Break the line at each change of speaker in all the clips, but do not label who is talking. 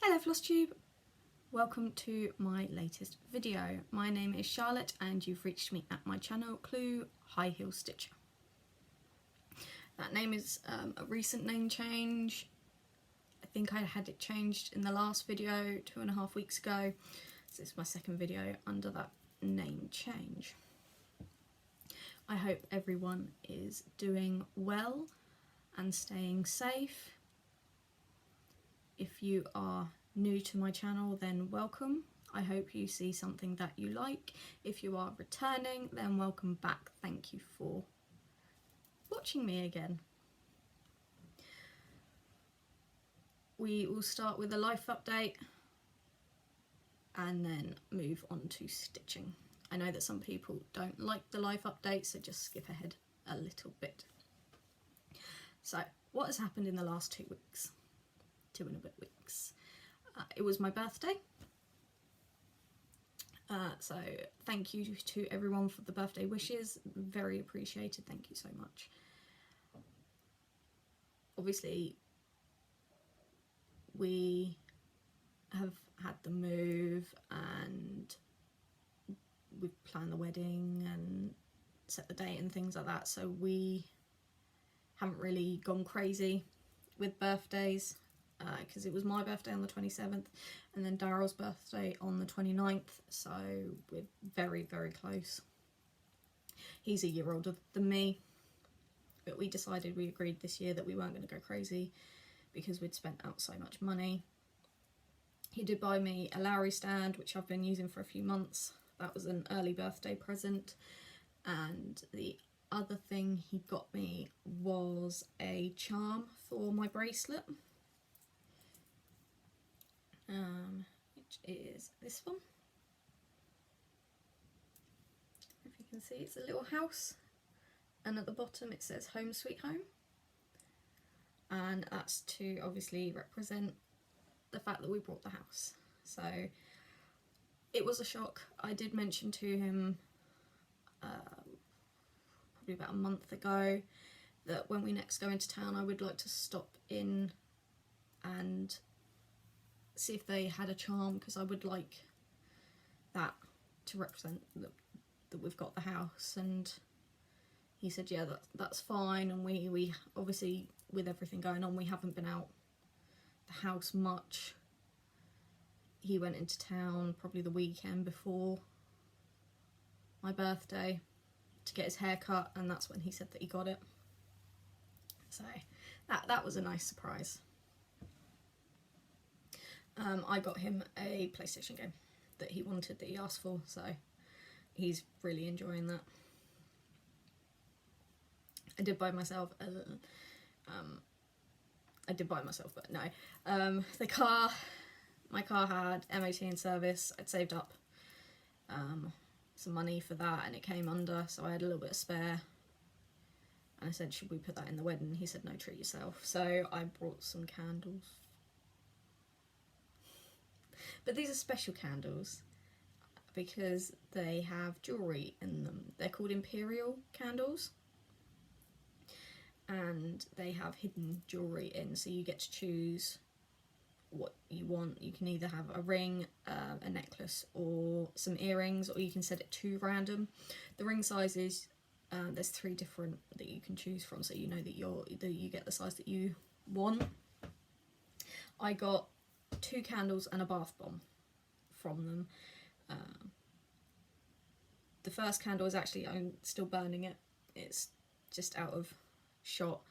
Hello Flosstube, welcome to my latest video. My name is Charlotte and you've reached me at my channel Clue High Heel Stitcher. That name is a recent name change. I think I had it changed in the last video 2.5 weeks ago, so it's my second video under that name change. I hope everyone is doing well and staying safe. If you are new to my channel, then welcome. I hope you see something that you like. If you are returning, then welcome back. Thank you for watching me again. We will start with a life update and then move on to stitching. I know that some people don't like the life update, so just skip ahead a little bit. So, what has happened in the last 2 weeks? 2 and a bit weeks. It was my birthday, so thank you to everyone for the birthday wishes, very appreciated, thank you so much. Obviously we have had the move and we've planned the wedding and set the date and things like that, so we haven't really gone crazy with birthdays. Because it was my birthday on the 27th and then Daryl's birthday on the 29th, so we're very, very close. He's a year older than me, but we agreed this year that we weren't going to go crazy because we'd spent out so much money. He did buy me a Lowry stand, which I've been using for a few months. That was an early birthday present. And the other thing he got me was a charm for my bracelet. Which is this one. If you can see, it's a little house, and at the bottom it says Home Sweet Home, and that's to obviously represent the fact that we bought the house. So it was a shock. I did mention to him probably about a month ago that when we next go into town I would like to stop in and see if they had a charm, because I would like that to represent that we've got the house. And he said yeah, that's fine, and we obviously, with everything going on, we haven't been out the house much. He went into town probably the weekend before my birthday to get his hair cut, and that's when he said that he got it, so that was a nice surprise. I got him a PlayStation game that he wanted, that he asked for, so he's really enjoying that. I did buy myself a little, but no. My car had MOT in service. I'd saved up some money for that and it came under, so I had a little bit of spare. And I said, should we put that in the wedding? He said, no, treat yourself. So I brought some candles. But these are special candles because they have jewellery in them. They're called Imperial candles, and they have hidden jewellery in, so you get to choose what you want. You can either have a ring, a necklace, or some earrings, or you can set it to random. The ring sizes, there's 3 different that you can choose from, so you know that you get the size that you want. I got 2 candles and a bath bomb from them. The first candle is actually, I'm still burning it, it's just out of shot,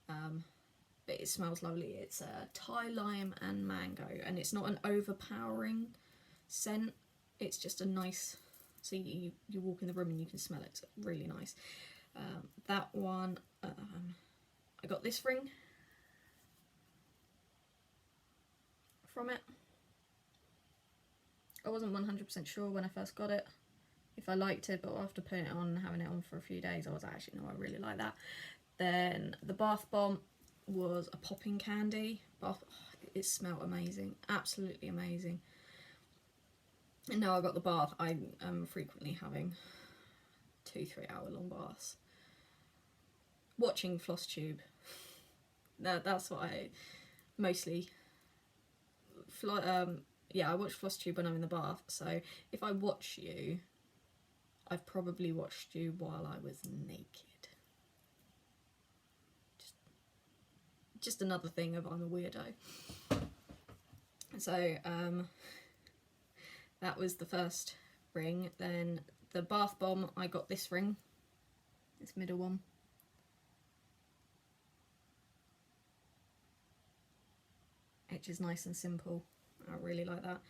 but it smells lovely. It's Thai lime and mango, and it's not an overpowering scent, it's just a nice, so you walk in the room and you can smell it. It's really nice. That one, I got this ring from it. I wasn't 100% sure when I first got it if I liked it, but after putting it on and having it on for a few days, I was actually, no, I really like that. Then the bath bomb was a popping candy. It smelled amazing, absolutely amazing. And now I got the bath, I am frequently having 2-3 hour long baths. Watching Flosstube, that's what I mostly yeah, I watch Flosstube when I'm in the bath, so if I watch you, I've probably watched you while I was naked. Just another thing of I'm a weirdo. So that was the first ring. Then the bath bomb, I got this ring, this middle one. Which is nice and simple. I really like that.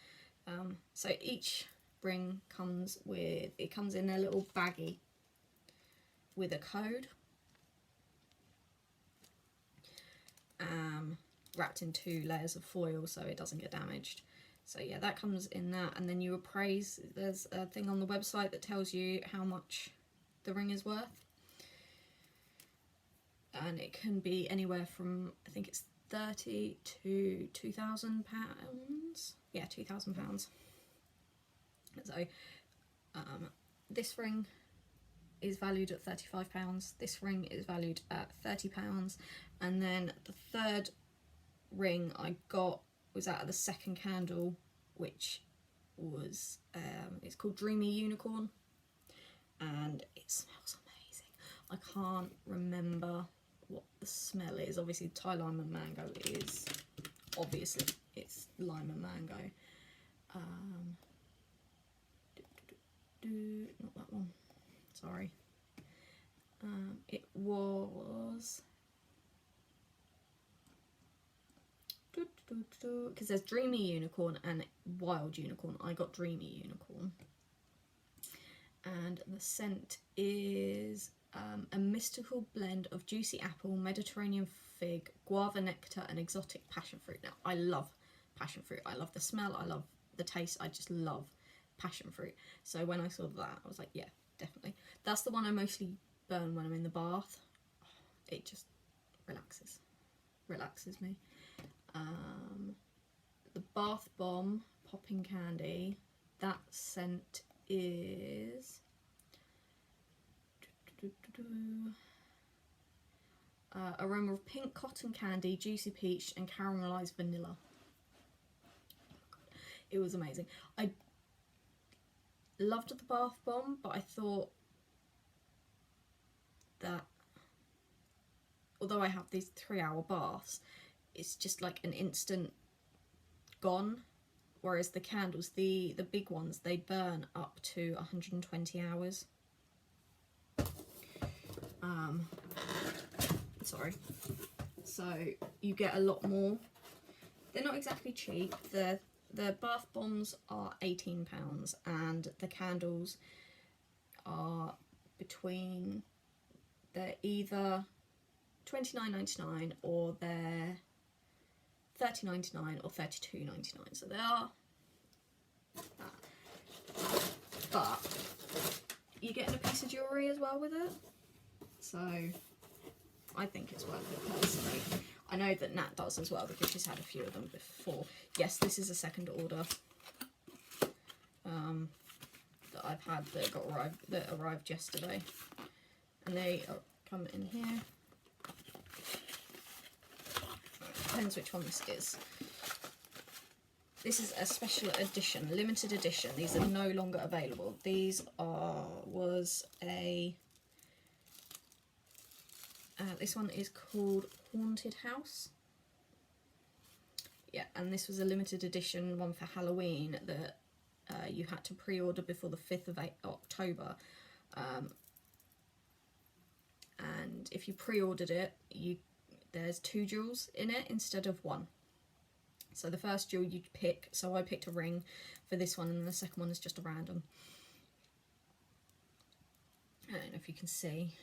So each ring comes with, it comes in a little baggie with a code, wrapped in 2 layers of foil so it doesn't get damaged. So yeah, that comes in that, and then you appraise. There's a thing on the website that tells you how much the ring is worth, and it can be anywhere from, I think it's 30 to £2,000. Yeah, £2,000. So this ring is valued at £35. This ring is valued at £30, and then the third ring I got was out of the second candle, which was it's called Dreamy Unicorn, and it smells amazing. I can't remember what the smell is. Obviously Thai lime and mango is, obviously it's lime and mango. Not that one, sorry. It was, because there's Dreamy Unicorn and Wild Unicorn. I got Dreamy Unicorn, and the scent is a mystical blend of juicy apple, Mediterranean fig, guava nectar and exotic passion fruit. Now I love passion fruit. I love the smell, I love the taste, I just love passion fruit. So when I saw that, I was like, yeah, definitely. That's the one I mostly burn when I'm in the bath. It just relaxes me. The bath bomb popping candy, that scent is aroma of pink cotton candy, juicy peach and caramelized vanilla. It was amazing. I loved the bath bomb, but I thought that although I have these 3-hour baths, it's just like an instant gone, whereas the candles, the big ones, they burn up to 120 hours. Sorry. So you get a lot more. They're not exactly cheap. The bath bombs are £18 and the candles are between, they're either £29.99 or they're £30.99 or £32.99. So they are that. But you're getting a piece of jewellery as well with it. So I think it's worth it personally. I know that Nat does as well because she's had a few of them before. Yes, this is a second order that I've had that arrived yesterday, and they come in here. Depends which one this is. This is a special edition, limited edition. These are no longer available. These was a. This one is called Haunted House. Yeah, and this was a limited edition one for Halloween that you had to pre-order before the 5th of October. And if you pre-ordered it, there's 2 jewels in it instead of 1. So the first jewel you'd pick, so I picked a ring for this one, and the second one is just a random. I don't know if you can see,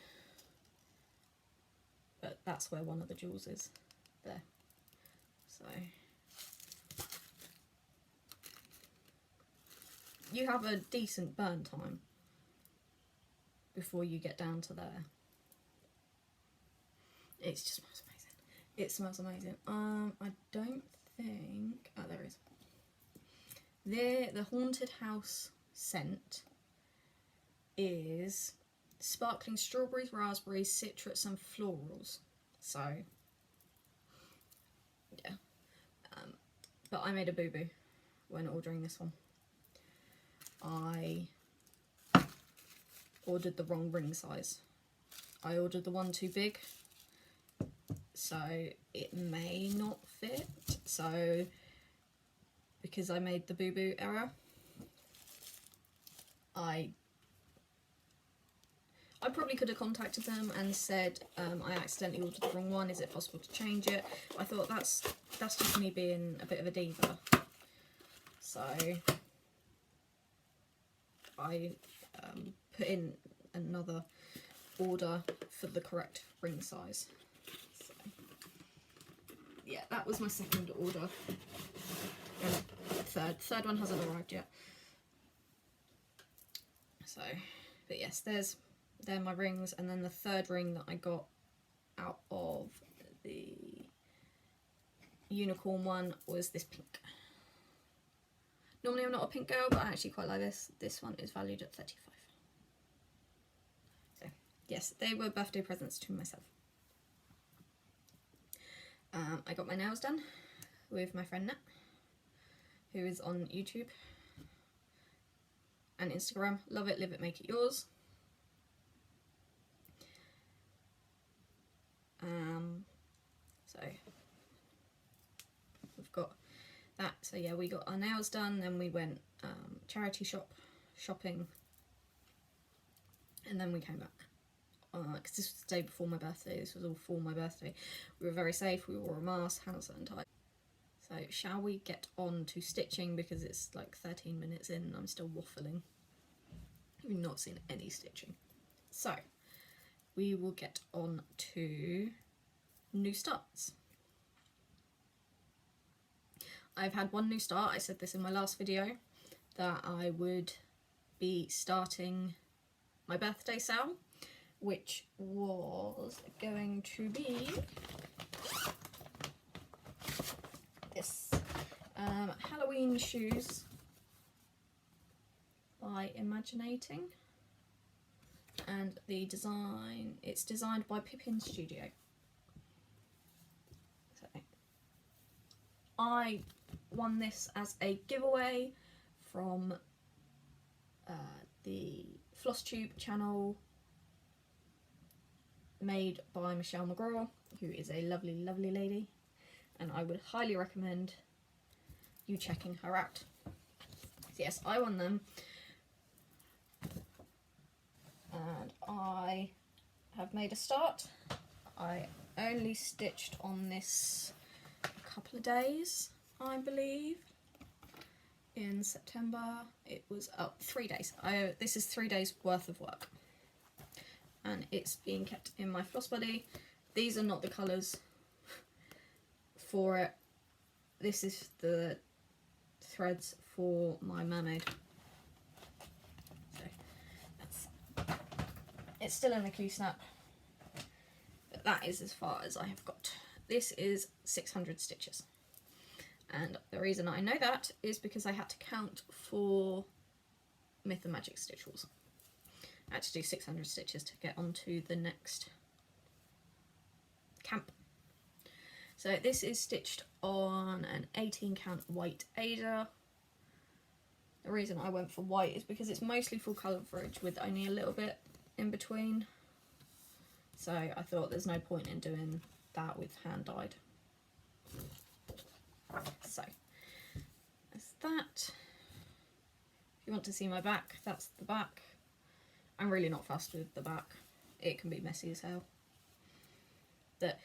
but that's where one of the jewels is, there. So you have a decent burn time before you get down to there. It just smells amazing. It smells amazing. I don't think, oh there is. The Haunted House scent is sparkling strawberries, raspberries, citrus and florals. So yeah, But I made a boo-boo when ordering this one. I ordered the wrong ring size. I ordered the one too big, so it may not fit. So because I made the boo-boo error, I probably could have contacted them and said, I accidentally ordered the wrong one, is it possible to change it? I thought that's just me being a bit of a diva. So I put in another order for the correct ring size. So yeah, that was my second order. Third one hasn't arrived yet. So, but yes, they're my rings, and then the third ring that I got out of the unicorn one was this pink. Normally I'm not a pink girl, but I actually quite like this. This one is valued at 35. So yes, they were birthday presents to myself. I got my nails done with my friend Nat, who is on YouTube and Instagram. Love it, live it, make it yours. So we've got that. So yeah, we got our nails done, then we went charity shopping, and then we came back because this was the day before my birthday. This was all for my birthday. We were very safe, we wore a mask, hand sanitizer. So shall we get on to stitching, because it's like 13 minutes in and I'm still waffling. We've not seen any stitching. So we will get on to new starts. I've had one new start. I said this in my last video that I would be starting my birthday sale, which was going to be this Halloween shoes by Imaginating. And the design, it's designed by Pippin Studio. So I won this as a giveaway from the Flosstube channel, made by Michelle McGraw, who is a lovely, lovely lady, and I would highly recommend you checking her out. So yes, I won them. And I have made a start. I only stitched on this a couple of days, I believe. In September, it was 3 days. This is 3 days worth of work, and it's being kept in my floss buddy. These are not the colours for it. This is the threads for my mermaid. It's still in the Q-snap, but that is as far as I have got. This is 600 stitches, and the reason I know that is because I had to count for Myth and Magic stitch rules. I had to do 600 stitches to get onto the next camp. So this is stitched on an 18 count white Ada. The reason I went for white is because it's mostly full coverage with only a little bit in between, so I thought there's no point in doing that with hand dyed. So that's that. If you want to see my back, that's the back. I'm really not fussed with the back, it can be messy as hell. But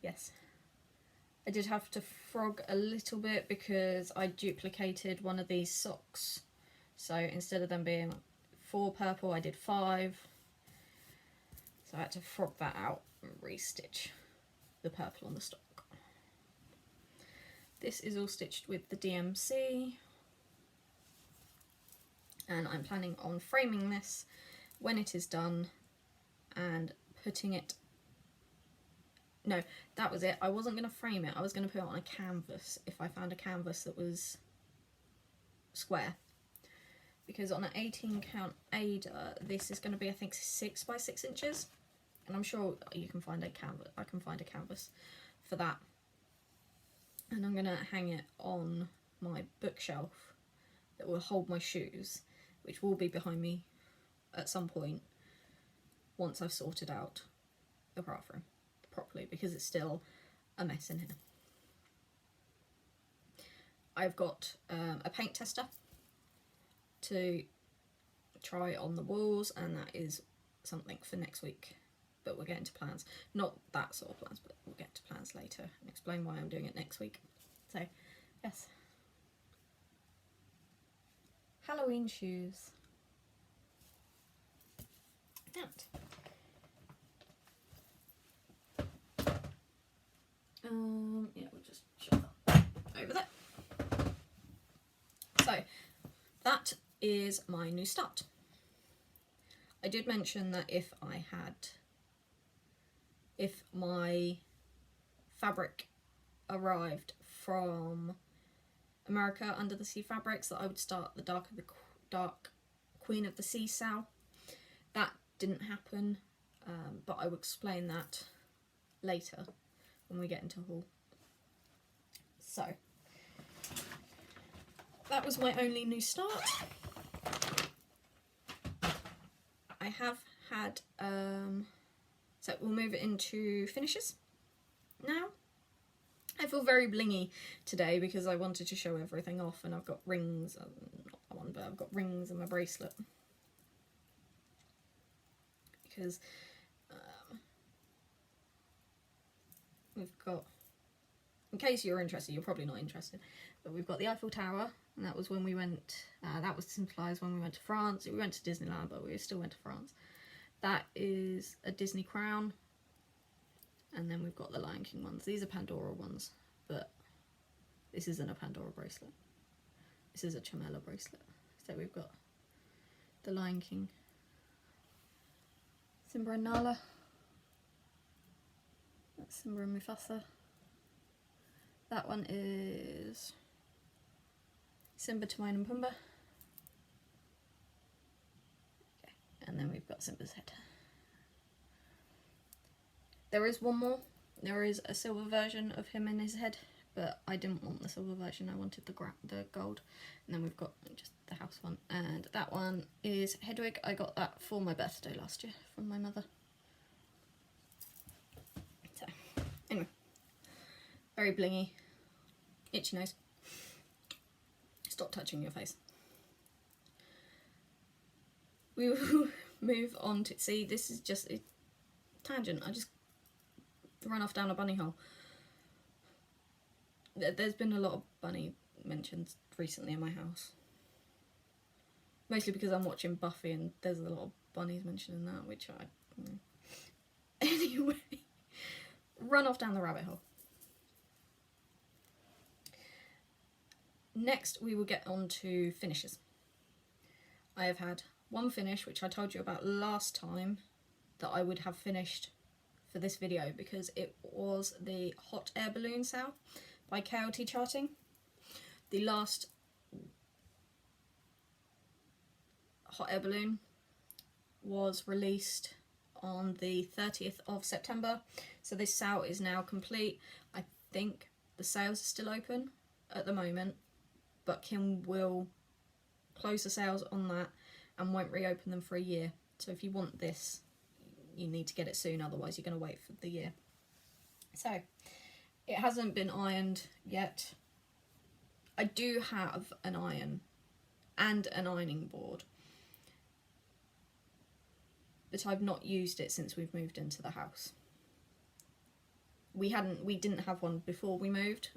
yes, I did have to frog a little bit because I duplicated one of these socks, so instead of them being 4 purple, I did 5, so I had to frog that out and re-stitch the purple on the stock. This is all stitched with the DMC, and I'm planning on framing this when it is done and putting it, no, that was it, I wasn't going to frame it, I was going to put it on a canvas if I found a canvas that was square. Because on an 18 count Ada, this is going to be, I think, 6 by 6 inches, and I'm sure you can find a canvas. I can find a canvas for that. and I'm going to hang it on my bookshelf that will hold my shoes, which will be behind me at some point once I've sorted out the craft room properly, because it's still a mess in here. I've got a paint tester to try on the walls, and that is something for next week, but we're getting to plans. Not that sort of plans, but we'll get to plans later and explain why I'm doing it next week. So yes, Halloween shoes. Out. Yeah, we'll just shove that over there. So that is my new start. I did mention that if my fabric arrived from America Under the Sea Fabrics, that I would start the Dark Queen of the Sea Sow. That didn't happen, but I will explain that later when we get into haul. So that was my only new start. I have had, so we'll move it into finishes now. I feel very blingy today because I wanted to show everything off, and I've got rings, not one, but I've got rings and my bracelet. Because we've got, in case you're interested, you're probably not interested, but we've got the Eiffel Tower, and that was when we went, that was symbolised when we went to France. We went to Disneyland, but we still went to France. That is a Disney crown. And then we've got the Lion King ones. These are Pandora ones, but this isn't a Pandora bracelet. This is a Chamela bracelet. So we've got the Lion King, Simba and Nala. That's Simba and Mufasa. That one is Simba, Timon and Pumbaa. Okay. And then we've got Simba's head. There is one more. There is a silver version of him in his head, but I didn't want the silver version. I wanted the gold. And then we've got just the house one. And that one is Hedwig. I got that for my birthday last year from my mother. So, anyway. Very blingy. Itchy nose. Stop touching your face. We will move on to, see, this is just a tangent. I just run off down a bunny hole. There's been a lot of bunny mentions recently in my house. Mostly because I'm watching Buffy and there's a lot of bunnies mentioned in that, which Anyway, run off down the rabbit hole. Next we will get on to finishes. I have had one finish, which I told you about last time, that I would have finished for this video, because it was the hot air balloon sow by KLT Charting. The last hot air balloon was released on the 30th of September, so this sow is now complete. I think the sales are still open at the moment, but Kim will close the sales on that and won't reopen them for a year. So if you want this, you need to get it soon, otherwise you're going to wait for the year. So it hasn't been ironed yet. I do have an iron and an ironing board, but I've not used it since we've moved into the house. We didn't have one before we moved.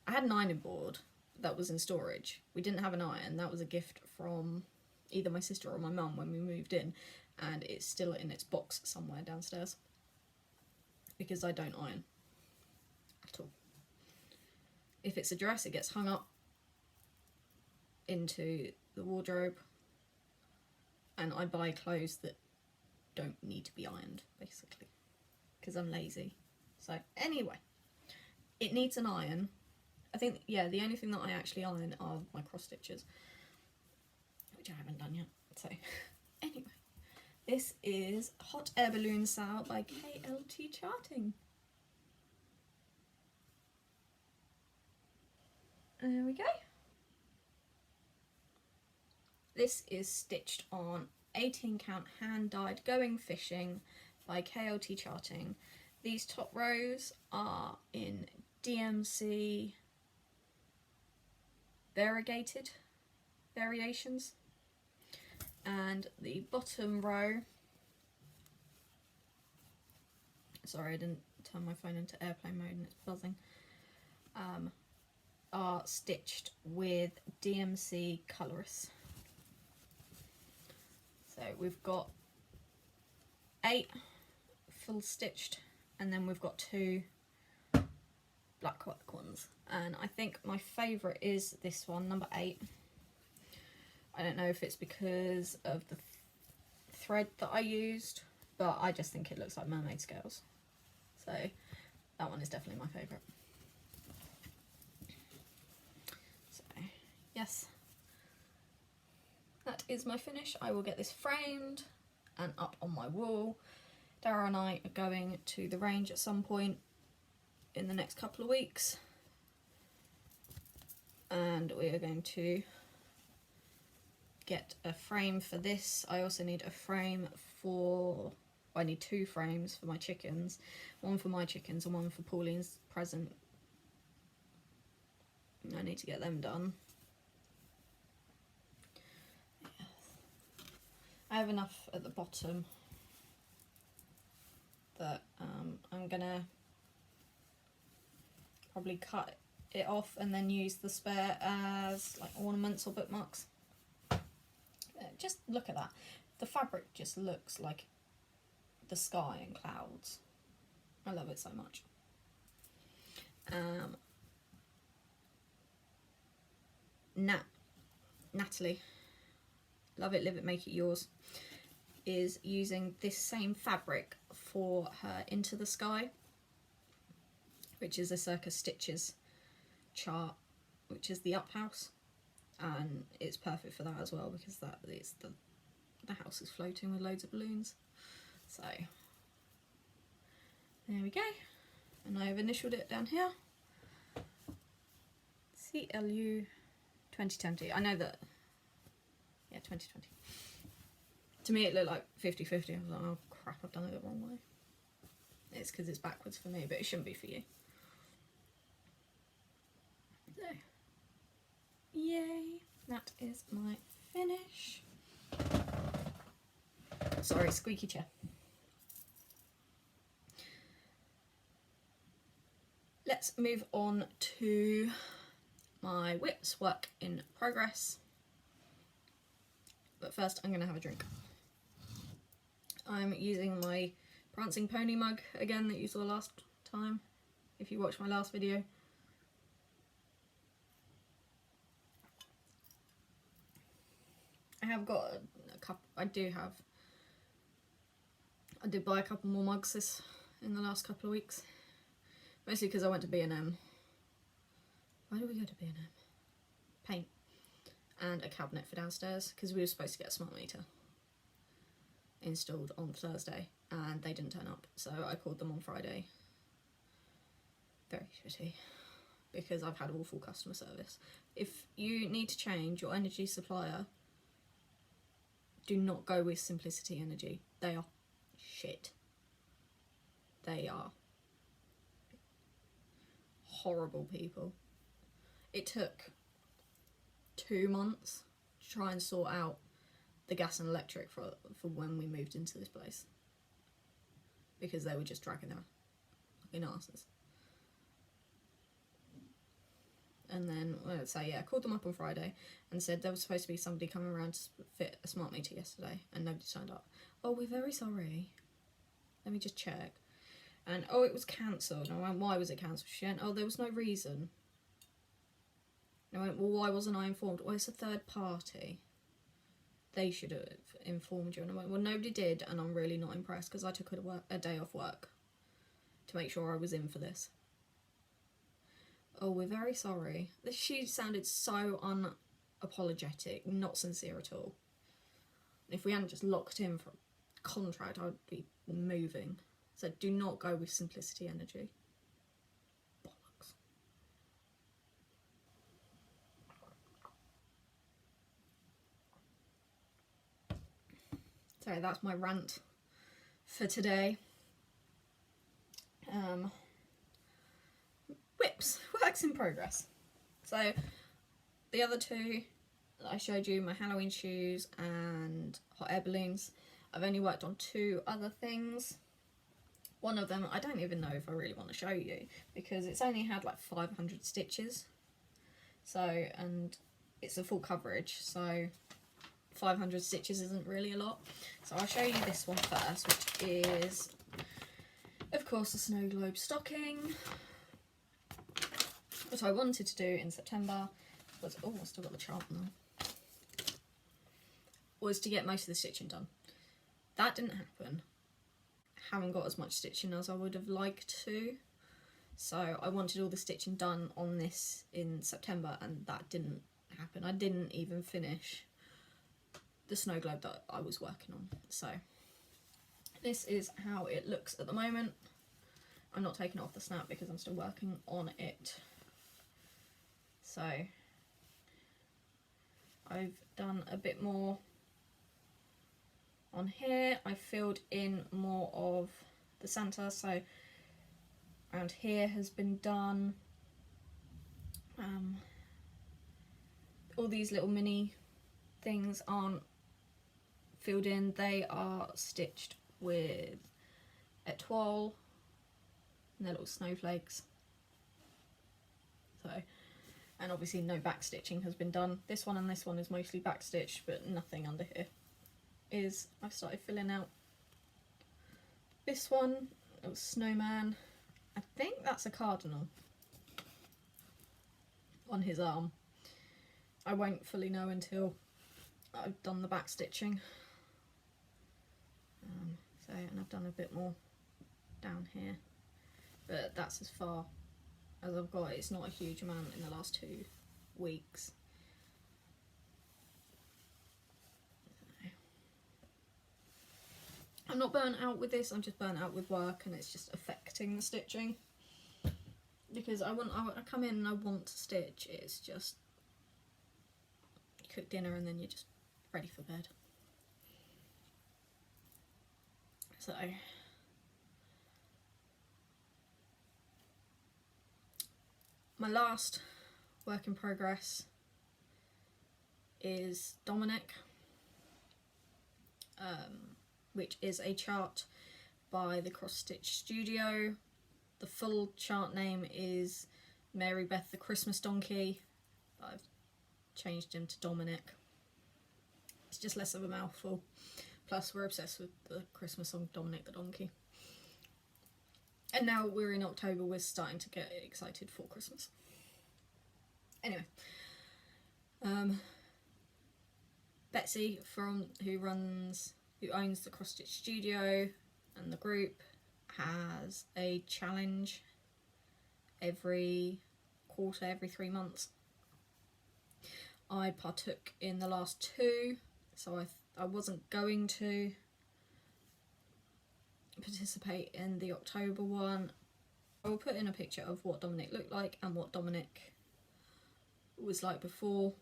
I had an ironing board that was in storage. We didn't have an iron. That was a gift from either my sister or my mum when we moved in, and it's still in its box somewhere downstairs because I don't iron at all. If it's a dress, it gets hung up into the wardrobe, and I buy clothes that don't need to be ironed, basically, because I'm lazy. So anyway, it needs an iron. I think, yeah, the only thing that I actually iron are my cross stitches, which I haven't done yet. So anyway, this is Hot Air Balloon Sow by KLT Charting. There we go. This is stitched on 18 count hand dyed Going Fishing by KLT Charting. These top rows are in DMC variegated variations, and the bottom row, sorry I didn't turn my phone into airplane mode and it's buzzing, are stitched with DMC Colorist. So we've got 8 full stitched, and then we've got 2 black work ones, and I think my favourite is this one, number 8. I don't know if it's because of the thread that I used, but I just think it looks like mermaid scales, so that one is definitely my favourite. So yes, that is my finish. I will get this framed and up on my wall. Dara and I are going to the range at some point in the next couple of weeks, and we are going to get a frame for this. I also need a frame for, I need 2 frames for my chickens, one for my chickens and one for Pauline's present. I need to get them done. Yes. I have enough at the bottom that I'm gonna probably cut it off and then use the spare as like ornaments or bookmarks. Just look at that. The fabric just looks like the sky and clouds. I love it so much. Natalie, love it, live it, make it yours, is using this same fabric for her Into the Sky, which is a Circus Stitches chart, which is the up house, and it's perfect for that as well because that is the house is floating with loads of balloons. So there we go, and I have initialed it down here, CLU 2020. I know that, yeah, 2020. To me it looked like 50-50. I was like, oh crap, I've done it the wrong way. It's because it's backwards for me, but it shouldn't be for you. So, yay, that is my finish. Sorry, squeaky chair. Let's move on to my whips work in progress. But first I'm going to have a drink. I'm using my Prancing Pony mug again that you saw last time, if you watched my last video. I have got a couple, I did buy a couple more mugs in the last couple of weeks. Mostly because I went to B&M. Why did we go to B&M? Paint. And a cabinet for downstairs, because we were supposed to get a smart meter installed on Thursday and they didn't turn up, so I called them on Friday. Very shitty, because I've had awful customer service. If you need to change your energy supplier, do not go with Simplicity Energy. They are shit. They are horrible people. It took 2 months to try and sort out the gas and electric for when we moved into this place, because they were just dragging their fucking asses. And then, let's say, yeah, I called them up on Friday and said there was supposed to be somebody coming around to fit a smart meter yesterday and nobody turned up. Oh, we're very sorry. Let me just check. And, oh, it was cancelled. And I went, why was it cancelled? She went, oh, there was no reason. And I went, well, why wasn't I informed? Well, it's a third party. They should have informed you. And I went, well, nobody did, and I'm really not impressed because I took a day off work to make sure I was in for this. Oh, we're very sorry. She sounded so unapologetic, not sincere at all. If we hadn't just locked in for a contract, I would be moving. So do not go with Simplicity Energy. Bollocks. So that's my rant for today. Whips, works in progress. So the other two that I showed you, my Halloween shoes and hot air balloons, I've only worked on 2 other things. One of them I don't even know if I really want to show you because it's only had like 500 stitches. So, and it's a full coverage, so 500 stitches isn't really a lot. So I'll show you this one first, which is, of course, the snow globe stocking. What I wanted to do in September was, oh, I've still got the chart now, was to get most of the stitching done. That didn't happen. Haven't got as much stitching as I would have liked to. So I wanted all the stitching done on this in September, and that didn't happen. I didn't even finish the snow globe that I was working on. So this is how it looks at the moment. I'm not taking it off the snap because I'm still working on it. So I've done a bit more on here. I filled in more of the Santa, so around here has been done. All these little mini things aren't filled in, they are stitched with etoile and they're little snowflakes. So, and obviously no back stitching has been done. This one and this one is mostly back stitched, but nothing under here is. I've started filling out this one, it was snowman. I think that's a cardinal on his arm. I won't fully know until I've done the back stitching. So, and I've done a bit more down here, but that's as far as I've got. It's not a huge amount in the last 2 weeks. I'm not burnt out with this, I'm just burnt out with work, and it's just affecting the stitching. Because I come in and I want to stitch, it's just you cook dinner and then you're just ready for bed. So my last work in progress is Dominic, which is a chart by the Cross Stitch Studio. The full chart name is Mary Beth the Christmas Donkey, but I've changed him to Dominic. It's just less of a mouthful. Plus we're obsessed with the Christmas song Dominic the Donkey. And now we're in October, we're starting to get excited for Christmas. Anyway, Betsy who owns the Cross Stitch Studio and the group has a challenge every quarter, every 3 months. I partook in the last 2, so I wasn't going to participate in the October one. I will put in a picture of what Dominic looked like and what Dominic was like before.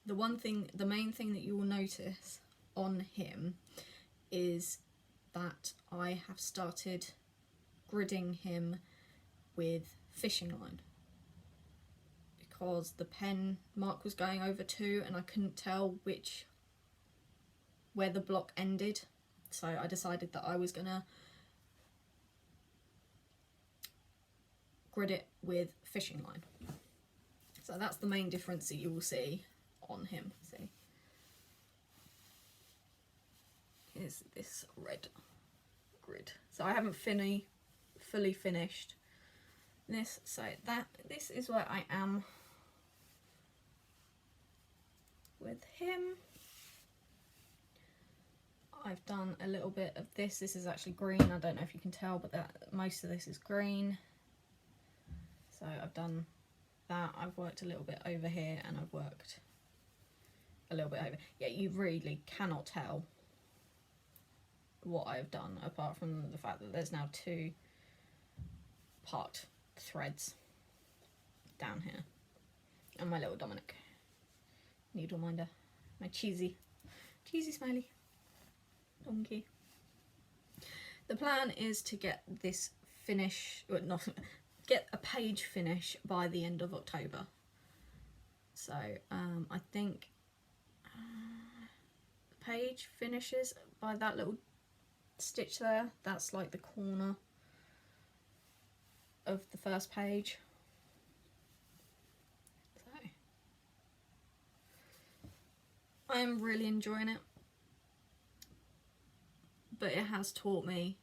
The main thing that you will notice on him is that I have started gridding him with fishing line, because the pen mark was going over 2 and I couldn't tell where the block ended, so I decided that I was gonna grid it with fishing line. So that's the main difference that you will see on him. See, is this red grid. So I haven't fully finished this, so this is where I am with him. I've done a little bit of this. This is actually green. I don't know if you can tell, but most of this is green. So I've done that. I've worked a little bit over here and I've worked a little bit over. Yeah, you really cannot tell what I've done, apart from the fact that there's now 2 parked threads down here. And my little Dominic needle minder, my cheesy. Cheesy smiley. Donkey. The plan is to get this finish, well, not get a page finish by the end of October. So I think the page finishes by that little stitch there. That's like the corner of the first page. So I am really enjoying it, but it has taught me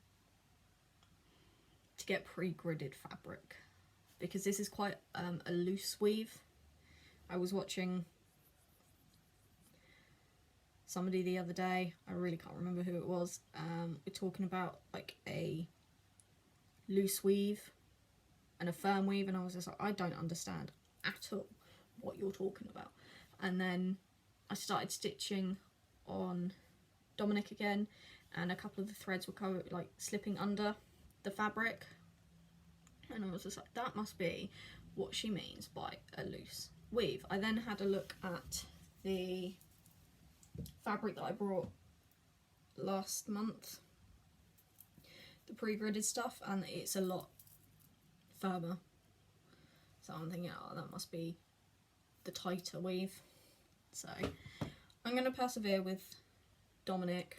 to get pre-gridded fabric, because this is quite a loose weave. I was watching somebody the other day, I really can't remember who it was, we're talking about like a loose weave and a firm weave, and I was just like, I don't understand at all what you're talking about. And then I started stitching on Dominic again, and a couple of the threads were like slipping under the fabric, and I was just like, that must be what she means by a loose weave. I then had a look at the fabric that I brought last month, the pre-gridded stuff, and it's a lot firmer, so I'm thinking, oh, that must be the tighter weave. So I'm going to persevere with Dominic.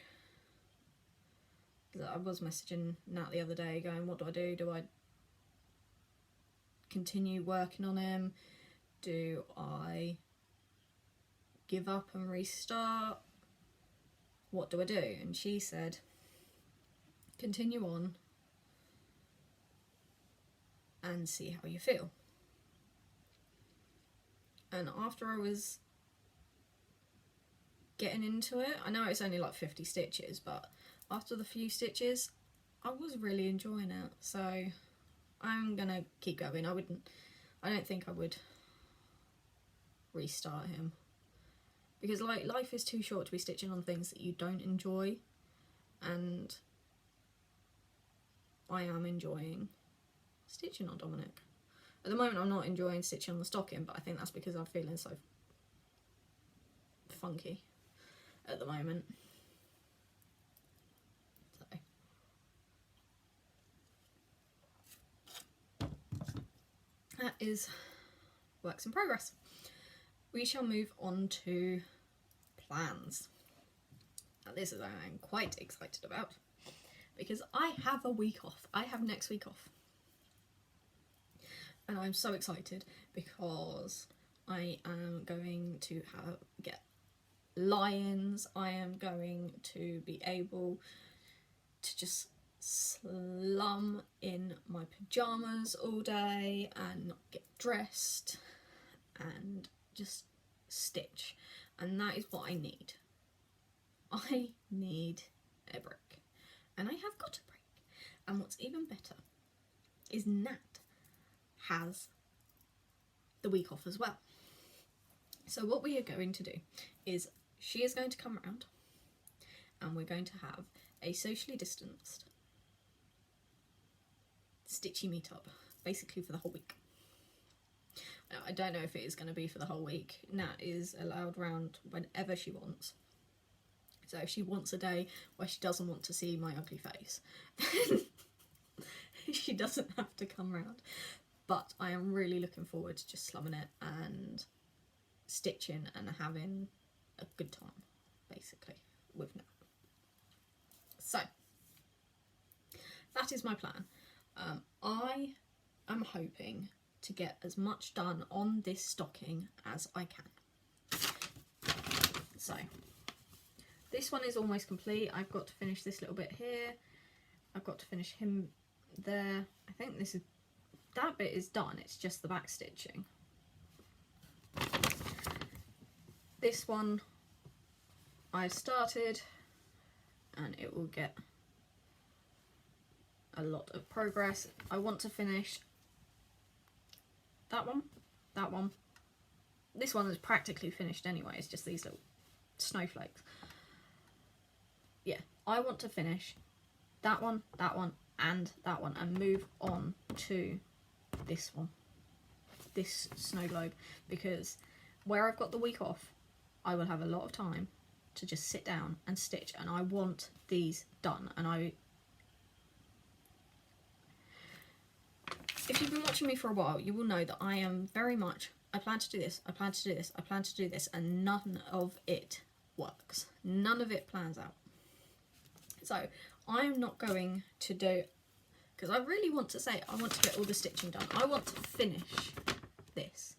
I was messaging Nat the other day going, what do I do? Do I continue working on him? Do I give up and restart? What do I do? And she said, continue on and see how you feel. And after I was getting into it, I know it's only like 50 stitches, but after the few stitches, I was really enjoying it. So I'm gonna keep going. I don't think I would restart him, because like life is too short to be stitching on things that you don't enjoy, and I am enjoying stitching on Dominic. At the moment I'm not enjoying stitching on the stocking, but I think that's because I'm feeling so funky at the moment. That is works in progress. We shall move on to plans. Now this is what I'm quite excited about, because I have a week off. I have next week off. And I'm so excited because I am going to get lions. I am going to be able to just slum in my pyjamas all day and not get dressed and just stitch, and that is what I need. I need a break, and I have got a break. And what's even better is Nat has the week off as well. So what we are going to do is she is going to come around and we're going to have a socially distanced stitchy meetup, basically for the whole week. Now, I don't know if it is going to be for the whole week. Nat is allowed round whenever she wants. So if she wants a day where she doesn't want to see my ugly face, then she doesn't have to come round. But I am really looking forward to just slumming it and stitching and having a good time, basically, with Nat. So that is my plan. I am hoping to get as much done on this stocking as I can. So this one is almost complete. I've got to finish this little bit here. I've got to finish him there. I think that bit is done. It's just the back stitching. This one I've started, and it will get a lot of progress. I want to finish that one. This one is practically finished anyway, it's just these little snowflakes. Yeah, I want to finish that one, and that one, and move on to this one, this snow globe, because where I've got the week off, I will have a lot of time to just sit down and stitch, and I want these done. And if you've been watching me for a while, you will know that I am very much, I plan to do this, I plan to do this, I plan to do this, and none of it works. None of it plans out. So I'm not going to do, because I really want to say, I want to get all the stitching done. I want to finish this,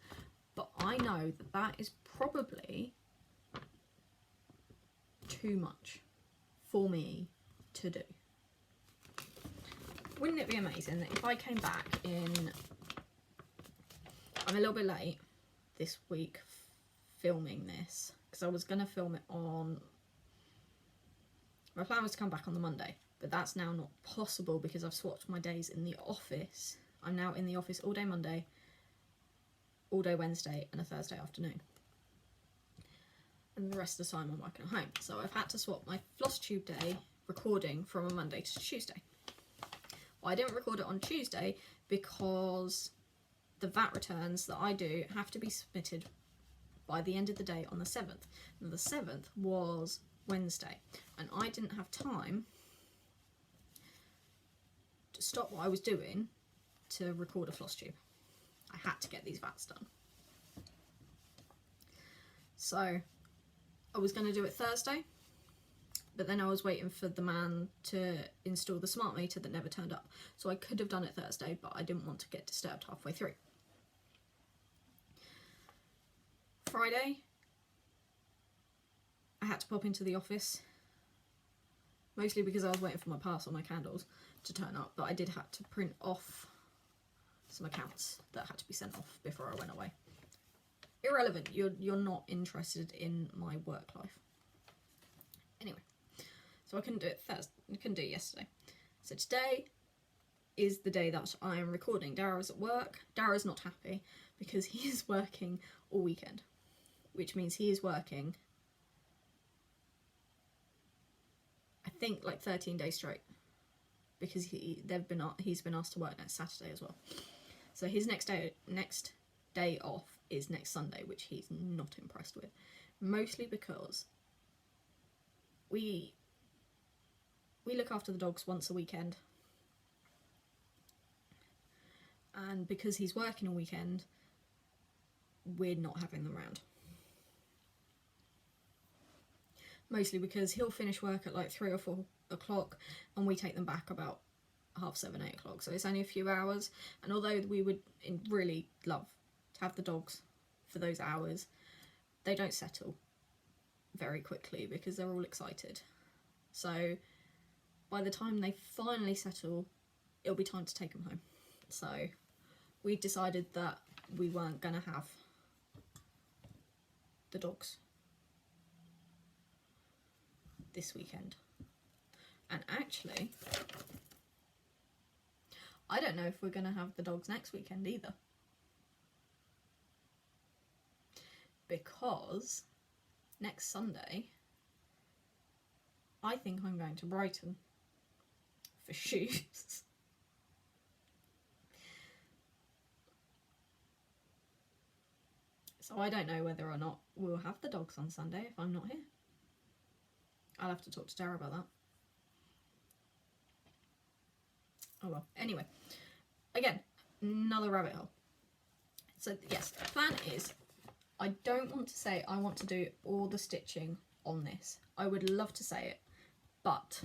but I know that that is probably too much for me to do. Wouldn't it be amazing that if I came back in, I'm a little bit late this week filming this, because I was going to film it on, my plan was to come back on the Monday, but that's now not possible because I've swapped my days in the office. I'm now in the office all day Monday, all day Wednesday, and a Thursday afternoon. And the rest of the time I'm working at home. So I've had to swap my Flosstube day recording from a Monday to Tuesday. Well, I didn't record it on Tuesday because the VAT returns that I do have to be submitted by the end of the day on the 7th. And the 7th was Wednesday, and I didn't have time to stop what I was doing to record a Flosstube. I had to get these VATs done. So I was going to do it Thursday, but then I was waiting for the man to install the smart meter that never turned up. So I could have done it Thursday, but I didn't want to get disturbed halfway through. Friday, I had to pop into the office, mostly because I was waiting for my parcel, my candles, to turn up, but I did have to print off some accounts that had to be sent off before I went away. Irrelevant, you're not interested in my work life. Anyway, so I couldn't do it Thursday, I couldn't do it yesterday. So today is the day that I am recording. Dara's at work. Dara's not happy because he is working all weekend, which means he is working, I think, like 13 days straight, because he's been asked to work next Saturday as well. So his next day off is next Sunday, which he's not impressed with, mostly because we look after the dogs once a weekend, and because he's working all weekend, we're not having them around. Mostly because he'll finish work at like 3 or 4 o'clock and we take them back about 7:30, 8 o'clock. So it's only a few hours, and although we would really love to have the dogs for those hours, they don't settle very quickly because they're all excited. So by the time they finally settle, it'll be time to take them home. So we decided that we weren't going to have the dogs this weekend. And actually, I don't know if we're going to have the dogs next weekend either, because next Sunday I think I'm going to Brighton for shoes. So I don't know whether or not we'll have the dogs on Sunday if I'm not here. I'll have to talk to Dara about that. Oh well. Anyway, again, another rabbit hole. So yes, the plan is, I don't want to say I want to do all the stitching on this. I would love to say it, but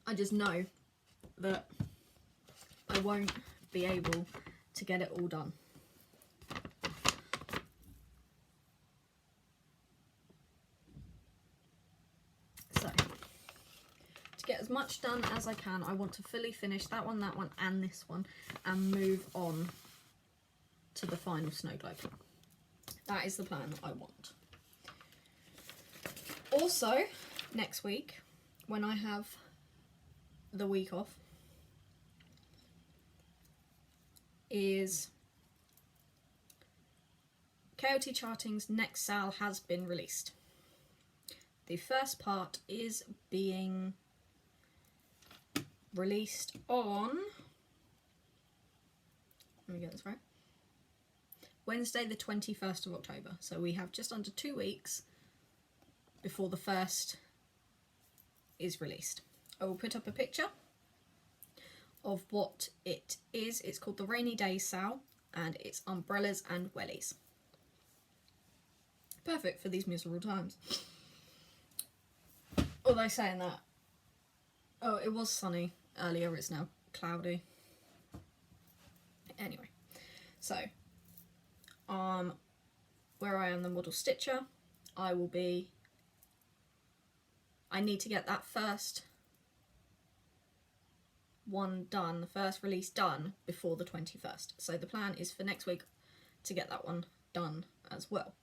I just know that I won't be able to get it all done. So, to get as much done as I can, I want to fully finish that one, and this one, and move on to the final snow globe. That is the plan I want. Also, next week, when I have the week off, is KLT Charting's next sale has been released. The first part is being released on, let me get this right, Wednesday the 21st of October. So we have just under 2 weeks before the first is released. I will put up a picture of what it is. It's called the Rainy Days Sale, and it's umbrellas and wellies. Perfect for these miserable times. Although saying that, oh, it was sunny earlier, it's now cloudy. Anyway, so where I am the model stitcher, I need to get that first one done, the first release done before the 21st. So the plan is for next week to get that one done as well.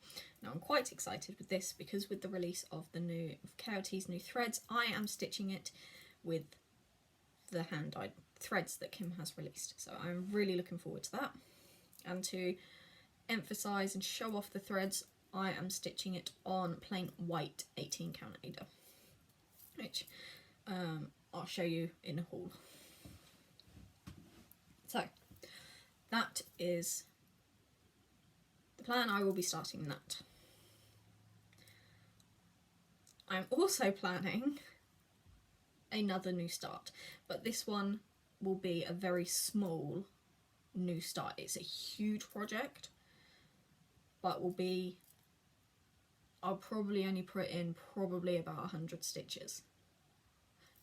Now I'm quite excited with this because with the release of KLT's new threads, I am stitching it with the hand-dyed threads that Kim has released. So I'm really looking forward to that. And to emphasise and show off the threads, I am stitching it on plain white 18 count Ada, which I'll show you in a haul. So that is the plan. I will be starting that. I'm also planning another new start, but this one will be a very small new start. It's a huge project, but I'll probably only put in about 100 stitches.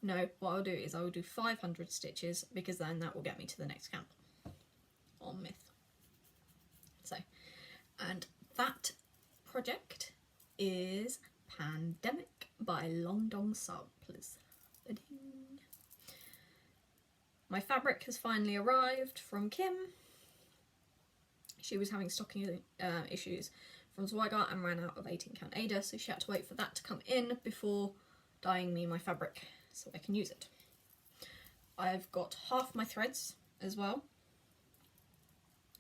No, what I'll do is I will do 500 stitches, because then that will get me to the next count on Myth. So, and that project is Pandemic by Long Dong Samplers. My fabric has finally arrived from Kim. She was having stocking issues from Zweigart and ran out of 18 count Ada, so she had to wait for that to come in before dyeing me my fabric so I can use it. I've got half my threads as well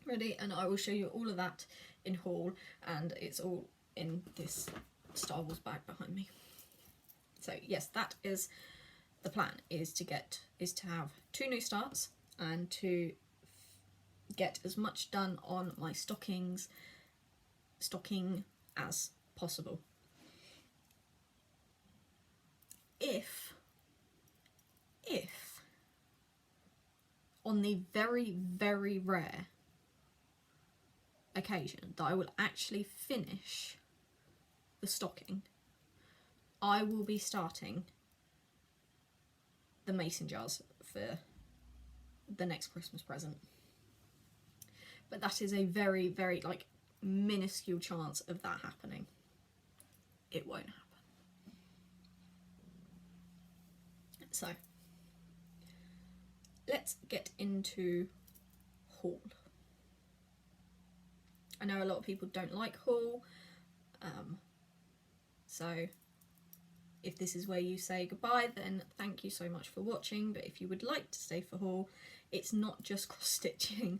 ready, and I will show you all of that in haul, and it's all in this Star Wars bag behind me. So yes, that is the plan, is to have 2 new starts and to get as much done on my stocking as possible. If on the very, very rare occasion that I will actually finish the stocking, I will be starting the mason jars for the next Christmas present. But that is a very, very minuscule chance of that happening. It won't happen. So let's get into haul. I know a lot of people don't like haul, so if this is where you say goodbye, then thank you so much for watching. But if you would like to stay for haul, it's not just cross stitching.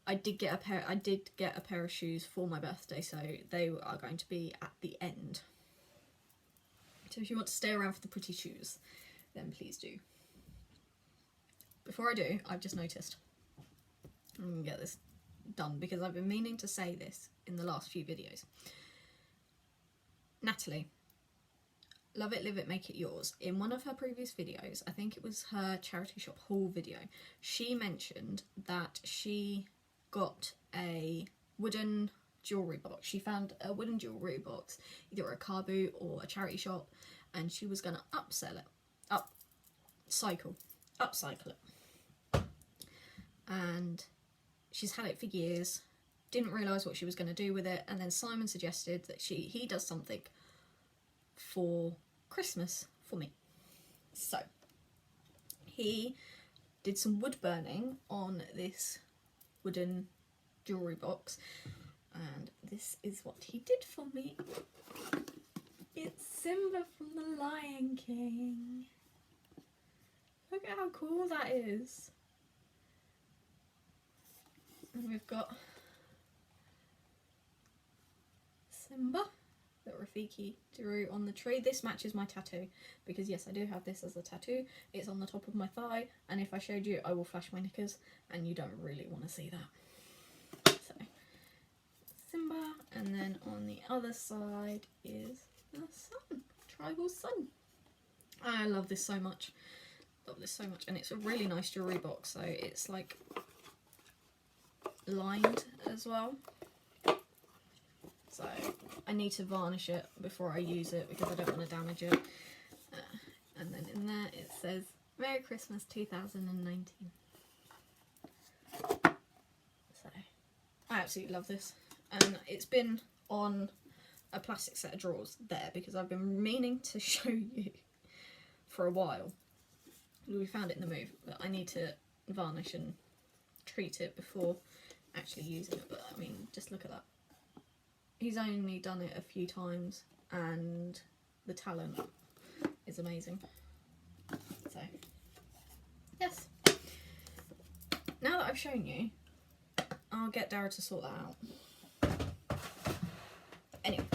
I did get a pair of shoes for my birthday, so they are going to be at the end. So if you want to stay around for the pretty shoes, then please do. Before I do, I've just noticed, I'm going to get this done because I've been meaning to say this in the last few videos. Natalie, Love It, Live It, Make It Yours, in one of her previous videos, I think it was her charity shop haul video, she mentioned that she got a wooden jewellery box. She found a wooden jewellery box, either at a car boot or a charity shop, and she was going to upcycle it. And she's had it for years, didn't realise what she was going to do with it, and then Simon suggested that he does something for Christmas for me. So he did some wood burning on this wooden jewellery box, and this is what he did for me. It's Simba from the Lion King. Look at how cool that is. And we've got Simba that Rafiki drew on the tree. This matches my tattoo, because yes, I do have this as a tattoo. It's on the top of my thigh, and if I showed you, I will flash my knickers, and you don't really want to see that. So And then on the other side is the sun, tribal sun. I love this so much. Love this so much. And it's a really nice jewellery box, so it's like lined as well. So I need to varnish it before I use it because I don't want to damage it. And then in there it says Merry Christmas 2019. So I absolutely love this. And it's been on a plastic set of drawers there because I've been meaning to show you for a while. We found it in the move, but I need to varnish and treat it before actually using it. But I mean, just look at that. He's only done it a few times and the talent is amazing. So, yes. Now that I've shown you, I'll get Dara to sort that out. Anyway,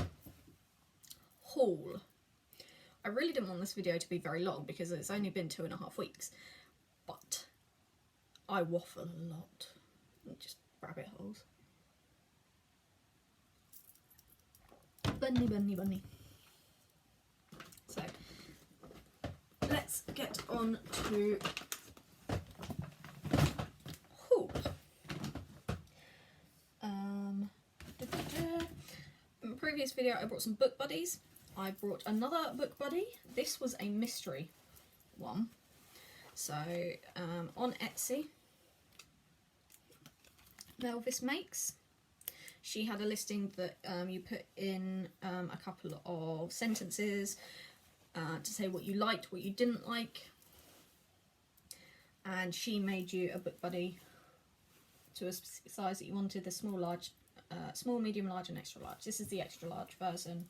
haul. I really didn't want this video to be very long because it's only been 2.5 weeks, but I waffle a lot. Just rabbit holes. Bunny, bunny, bunny. So, let's get on to haul. In the previous video I brought some book buddies. I brought another book buddy. This was a mystery one. So on Etsy, Melvis Makes. She had a listing that you put in a couple of sentences to say what you liked, what you didn't like. And she made you a book buddy to a specific size that you wanted, the small, large, small, medium, large and extra large. This is the extra large version.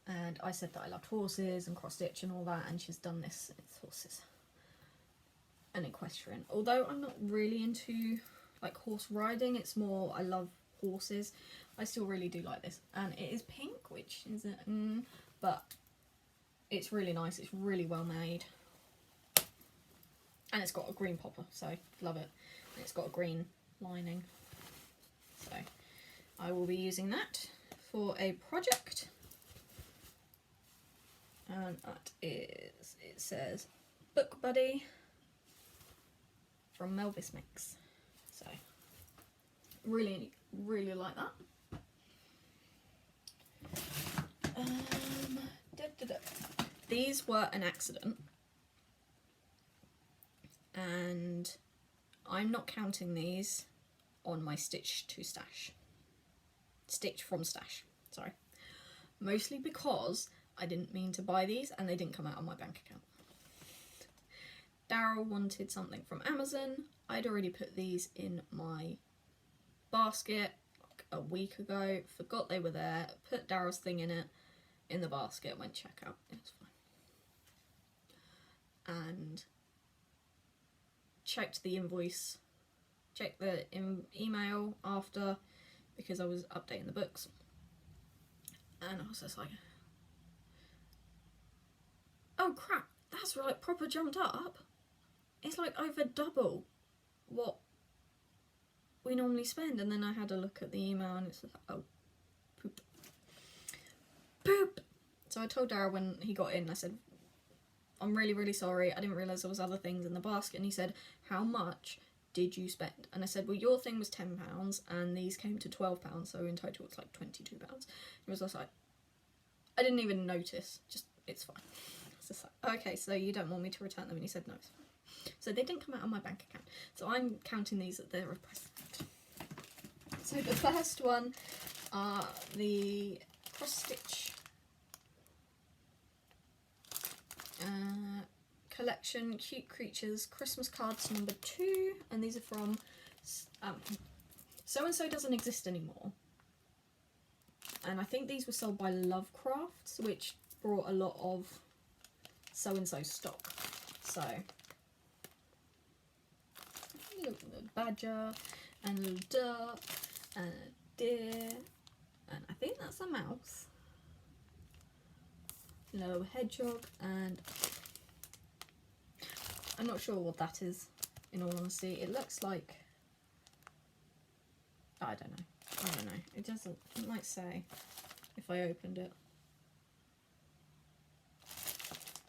And I said that I loved horses and cross stitch and all that, and she's done this. It's horses and equestrian. Although I'm not really into like horse riding, it's more I love horses. I still really do like this, and it is pink, which is but it's really nice. It's really well made, and it's got a green popper, so love it. And it's got a green lining, so I will be using that for a project. And that is, it says Book Buddy from Melvis Makes. So really, really like that. These were an accident, and I'm not counting these on my stitch to stash. Stitch from stash, sorry. Mostly because I didn't mean to buy these and they didn't come out on my bank account. Daryl wanted something from Amazon. I'd already put these in my basket like a week ago, forgot they were there, put Daryl's thing in it, in the basket, went check out, it was fine. And checked the invoice, checked the email after, because I was updating the books. And I was just like, oh crap, that's like proper jumped up. It's like over double what we normally spend. And then I had a look at the email and it's just like, oh, poop. Poop! So I told Dara when he got in, I said, I'm really, really sorry. I didn't realise there was other things in the basket. And he said, how much did you spend? And I said, well, your thing was £10 and these came to £12, so in total it's like £22. He was just like, I didn't even notice, just, it's fine. It's just like, okay, so you don't want me to return them? And he said, no, it's fine. So they didn't come out on my bank account, so I'm counting these at their present. So the first one are the cross stitch collection Cute Creatures Christmas cards number 2, and these are from So and So Doesn't Exist Anymore, and I think these were sold by Lovecrafts, which brought a lot of So and So stock. So look at the badger and a little duck and a deer, and I think that's a mouse, a little hedgehog, and I'm not sure what that is, in all honesty. It looks like I don't know. It doesn't, it might say if I opened it.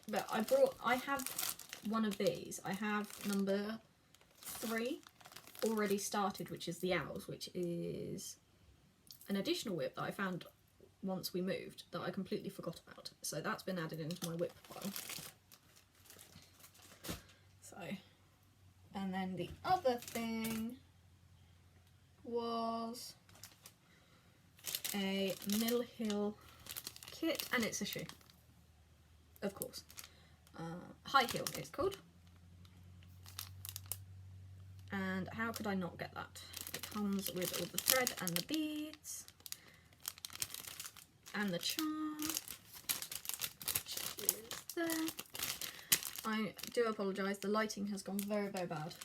But I have one of these. I have number 3 already started, which is the owls, which is an additional whip that I found once we moved that I completely forgot about. So that's been added into my whip pile. So, and then the other thing was a Mill Hill kit, and it's a shoe, of course. High heel it's called. And how could I not get that? It comes with all the thread and the beads and the charm, which is there. I do apologise, the lighting has gone very, very bad.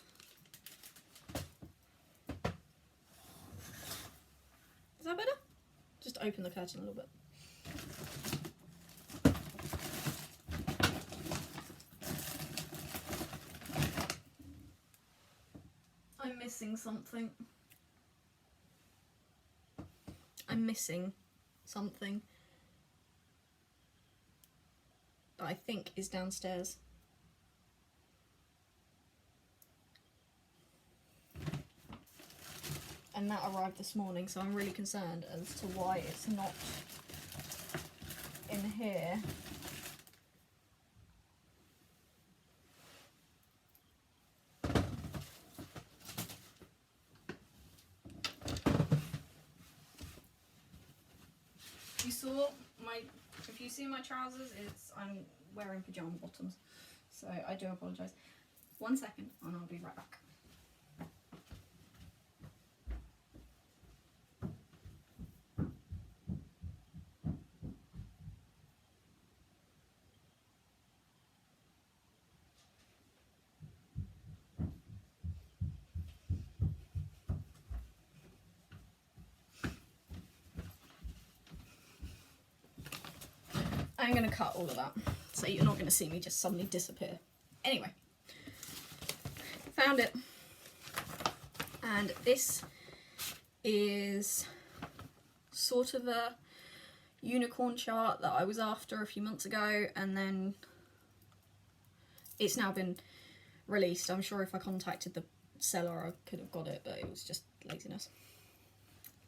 Is that better? Just open the curtain a little bit. I'm missing something. I'm missing something that I think is downstairs. And that arrived this morning, so I'm really concerned as to why it's not in here. If you see my trousers, I'm wearing pajama bottoms, so I do apologise. 1 second and I'll be right back. I'm going to cut all of that, so you're not going to see me just suddenly disappear. Anyway, found it. And this is sort of a unicorn chart that I was after a few months ago, and then it's now been released. I'm sure if I contacted the seller I could have got it, but it was just laziness.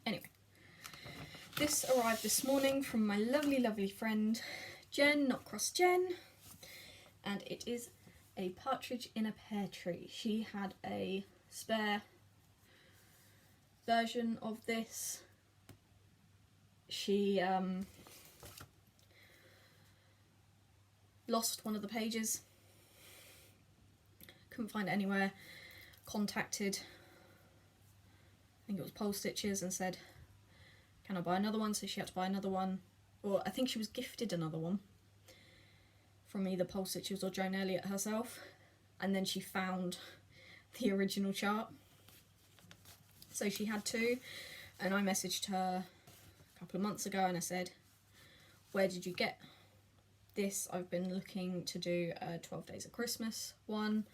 Anyway. This arrived this morning from my lovely, lovely friend Jen, not Cross Jen, and it is a partridge in a pear tree. She had a spare version of this. She lost one of the pages, couldn't find it anywhere, contacted, I think it was Pole Stitches, and said, can I buy another one? So she had to buy another one, or I think she was gifted another one from either Pole Stitches or Joan Elliott herself, and then she found the original chart, so she had 2, and I messaged her a couple of months ago and I said, where did you get this? I've been looking to do a 12 Days of Christmas one,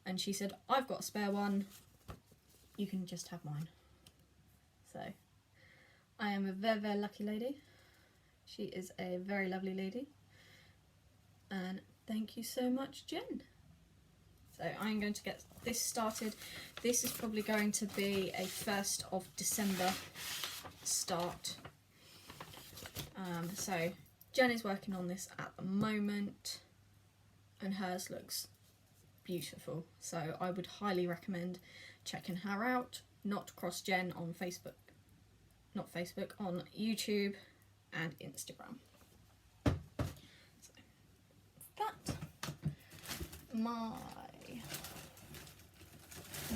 and she said, I've got a spare one, you can just have mine. So I am a very, very lucky lady. She is a very lovely lady. And thank you so much, Jen. So I'm going to get this started. This is probably going to be a 1st of December start. So Jen is working on this at the moment, and hers looks beautiful. So I would highly recommend checking her out. Not Cross Jen on Facebook. Not Facebook, on YouTube and Instagram. So that. My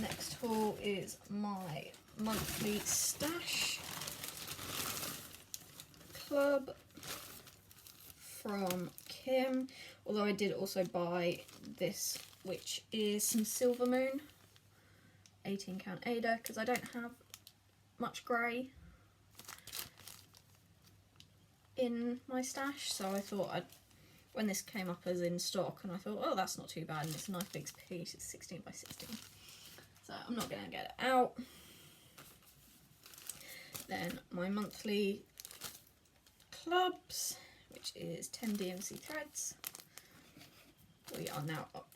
next haul is my monthly stash club from Kim, although I did also buy this, which is some Silver Moon 18 count Ada, because I don't have much grey in my stash, so I thought when this came up as in stock, and I thought, oh, that's not too bad, and it's a nice big piece. It's 16 by 16, so I'm not going to get it out. Then my monthly clubs, which is 10 DMC threads. We are now up.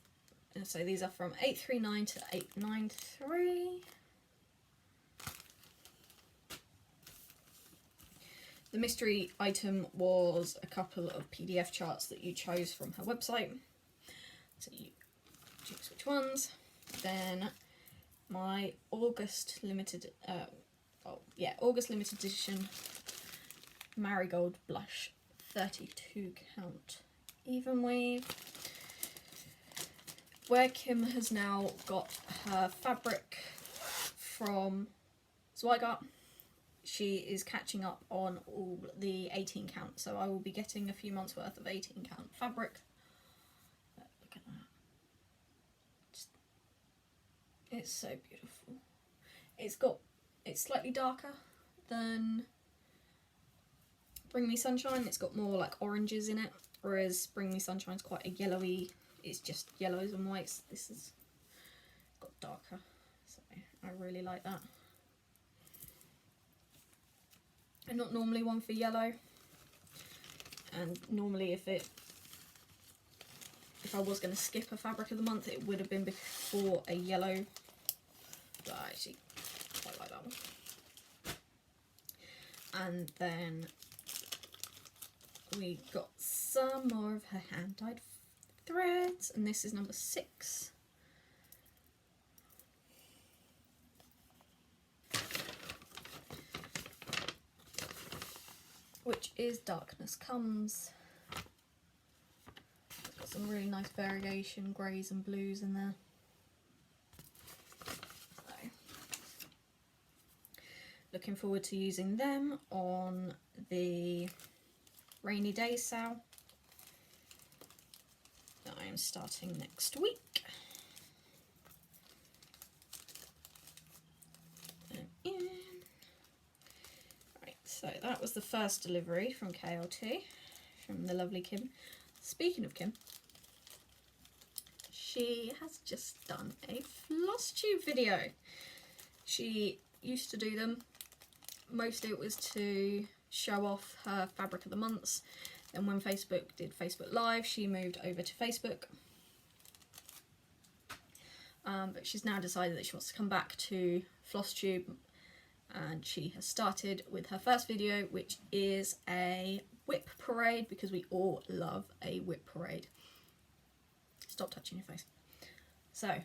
So these are from 839 to 893. The mystery item was a couple of PDF charts that you chose from her website. So you choose which ones. Then my August limited, August limited edition Marigold Blush 32 count even weave, where Kim has now got her fabric from Zweigart. She is catching up on all the 18 count, so I will be getting a few months worth of 18 count fabric. But look at that. It's so beautiful. It's slightly darker than Bring Me Sunshine. It's got more like oranges in it, whereas Bring Me Sunshine's quite a yellowy, it's just yellows and whites. This has got darker, so I really like that. I'm not normally one for yellow, and normally if I was going to skip a fabric of the month, it would have been before a yellow, but I actually quite like that one. And then we got some more of her hand-dyed threads, and this is number 6. Which is Darkness Comes. It's got some really nice variation, greys and blues in there. So, looking forward to using them on the rainy day sale. I am starting next week. So that was the first delivery from KLT, from the lovely Kim. Speaking of Kim, she has just done a Flosstube video. She used to do them. Mostly it was to show off her fabric of the months. Then when Facebook did Facebook Live, she moved over to Facebook. But she's now decided that she wants to come back to Flosstube. And she has started with her first video, which is a whip parade, because we all love a whip parade. Stop touching your face. So,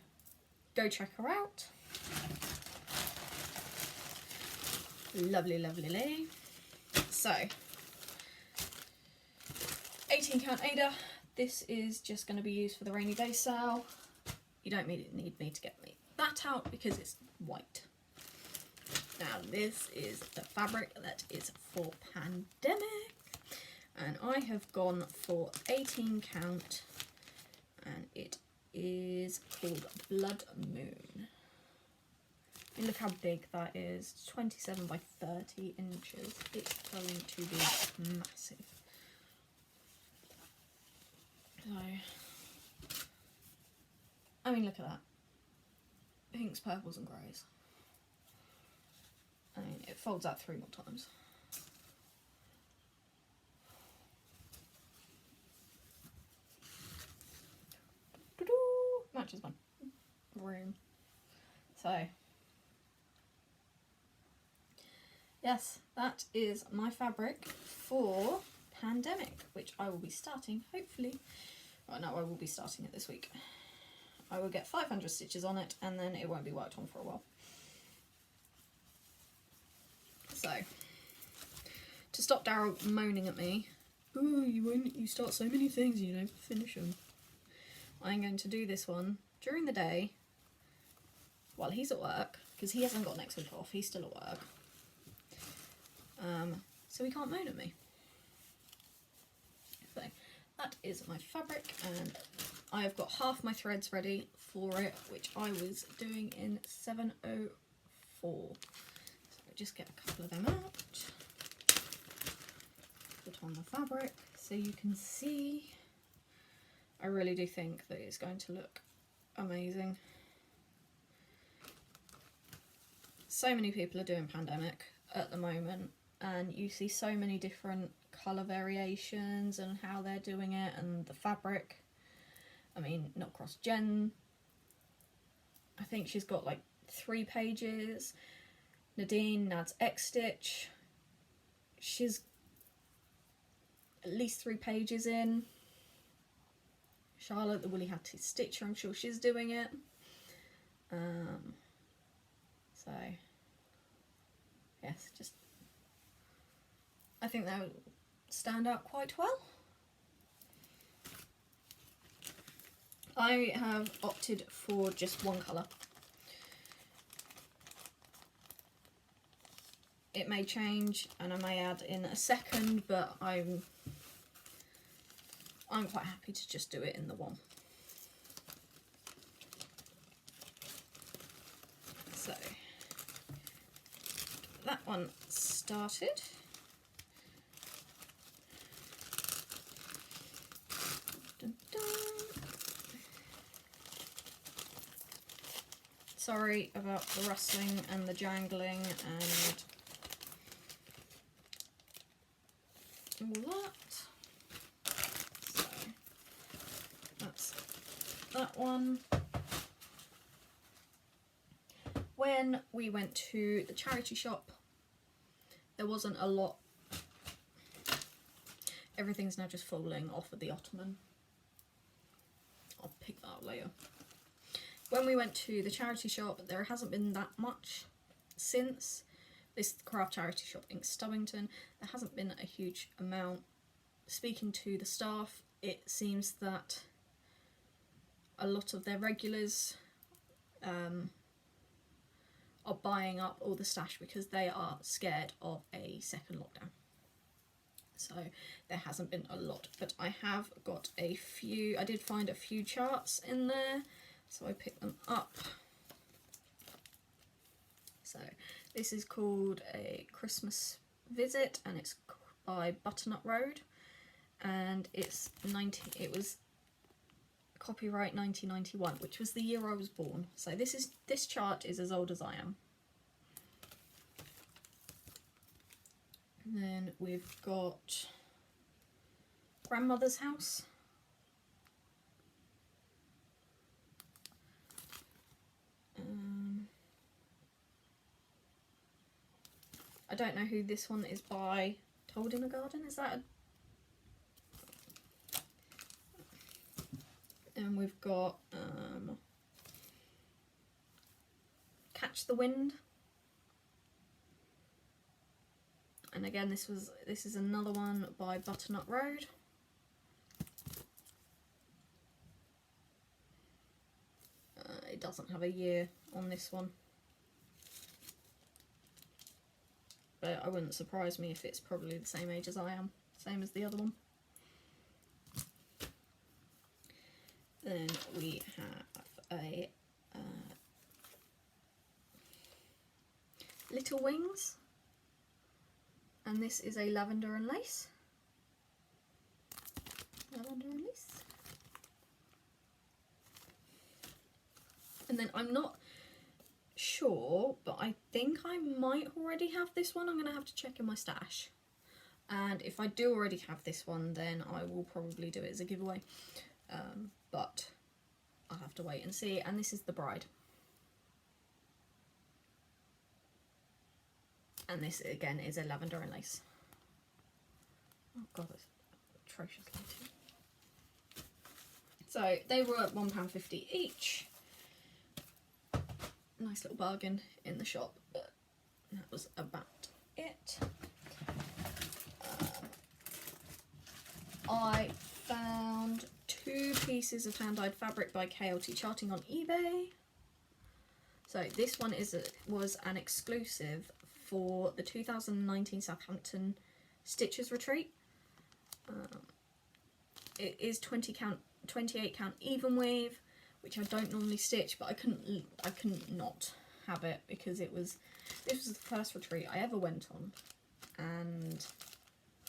go check her out. Lovely, lovely lady. So, 18 count Ada. This is just going to be used for the rainy day sale. You don't need me to get me that out because it's white. Now this is the fabric that is for Pandemic, and I have gone for 18 count, and it is called Blood Moon. And look how big that is, 27 by 30 inches. It's going to be massive. So, I mean, look at that. Pinks, purples and greys. I mean, it folds out 3 more times. Matches my room. So, yes, that is my fabric for Pandemic, which I will be starting, hopefully. Well, no, I will be starting it this week. I will get 500 stitches on it, and then it won't be worked on for a while. So, to stop Daryl moaning at me, "Ooh, you start so many things, you don't finish them," I'm going to do this one during the day while he's at work, because he hasn't got next week off, he's still at work. So he can't moan at me. So, that is my fabric, and I have got half my threads ready for it, which I was doing in 704. Just get a couple of them out, put on the fabric so you can see. I really do think that it's going to look amazing. So many people are doing Pandemic. at the moment, and you see so many different colour variations and how they're doing it, and the fabric. I mean, not cross Jen, I think she's got like 3 pages. Nadine, Nad's X Stitch, she's at least 3 pages in. Charlotte, the Woolly Hattie Stitcher, I'm sure she's doing it. So yes, just I think they would stand out quite well. I have opted for just one colour. It may change and I may add in a second, but I'm quite happy to just do it in the one. So that one started. Dun, dun. Sorry about the rustling and the jangling and all that. So that's that one. When we went to the charity shop, there wasn't a lot. Everything's now just falling off of the ottoman. I'll pick that up later. When we went to the charity shop, there hasn't been that much since. This is the craft charity shop in Stubbington. There hasn't been a huge amount. Speaking to the staff, it seems that a lot of their regulars are buying up all the stash because they are scared of a second lockdown. So there hasn't been a lot, but I have got a few. I did find a few charts in there, so I picked them up. So this is called A Christmas Visit, and it's by Butternut Road, and it was copyright 1991, which was the year I was born. So this chart is as old as I am. And then we've got Grandmother's House. I don't know who this one is by. Told in a Garden, is that a... And we've got Catch the Wind. And again, this is another one by Butternut Road. It doesn't have a year on this one, but it wouldn't surprise me if it's probably the same age as I am, same as the other one. Then we have a Little Wings, and this is a Lavender and Lace. Lavender and Lace. And then I'm not sure, but I think I might already have this one. I'm going to have to check in my stash. And if I do already have this one, then I will probably do it as a giveaway. But I'll have to wait and see. And this is The Bride. And this, again, is a Lavender and Lace. Oh, God, that's atrocious lighting. So, they were at £1.50 each. Nice little bargain in the shop, but that was about it. I found 2 pieces of hand-dyed fabric by KLT Charting on eBay. So this one was an exclusive for the 2019 Southampton Stitchers Retreat. It is 28 count even weave, which I don't normally stitch, but I couldn't not have it because this was the first retreat I ever went on, and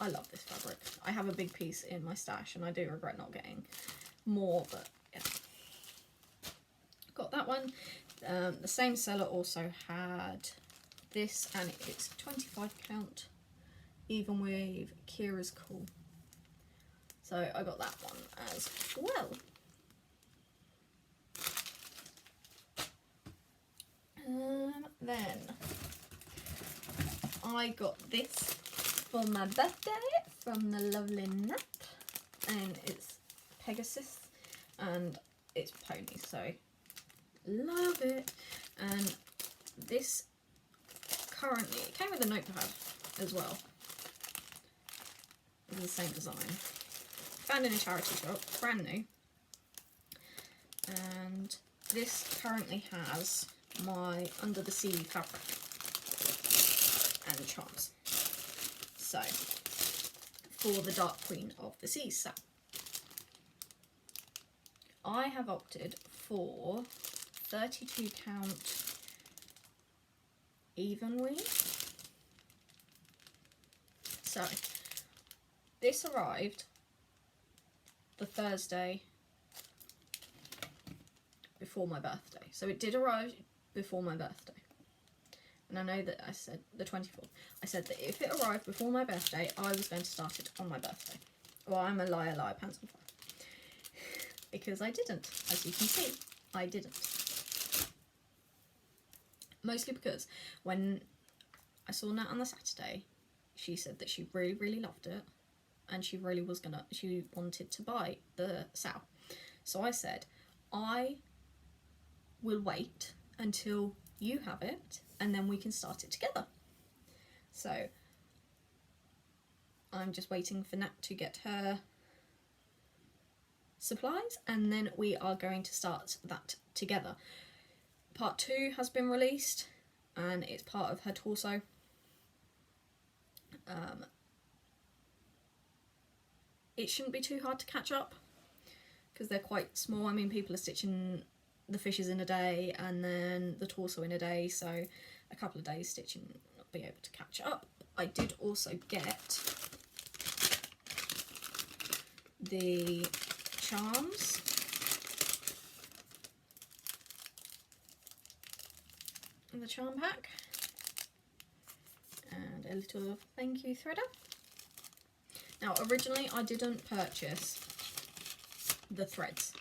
I love this fabric. I have a big piece in my stash and I do regret not getting more, but yeah. Got that one. The same seller also had this, and it's 25 count, even with Kira's Cool. So I got that one as well. Then I got this for my birthday from the lovely Nat, and it's Pegasus and it's pony, so love it. And this currently, it came with a notepad as well. It's the same design. Found in a charity shop, brand new. And this currently has my Under the Sea fabric and charms. So, for the Dark Queen of the Seas set. I have opted for 32 count even weave. So, this arrived the Thursday before my birthday. So it did arrive before my birthday. And I know that I said the 24th. I said that if it arrived before my birthday, I was going to start it on my birthday. Well, I'm a liar, pants on fire. Because I didn't. As you can see, I didn't. Mostly because when I saw Nat on the Saturday, she said that she really, really loved it. And she really was she wanted to buy the sow. So I said, I will wait until you have it and then we can start it together. So I'm just waiting for Nat to get her supplies and then we are going to start that together. Part 2 has been released and it's part of her torso. It shouldn't be too hard to catch up because they're quite small. I mean, people are stitching the fishes in a day and then the torso in a day, so a couple of days stitching, not be able to catch up. I did also get the charms. The charm pack and a little thank you threader. Now originally I didn't purchase the threads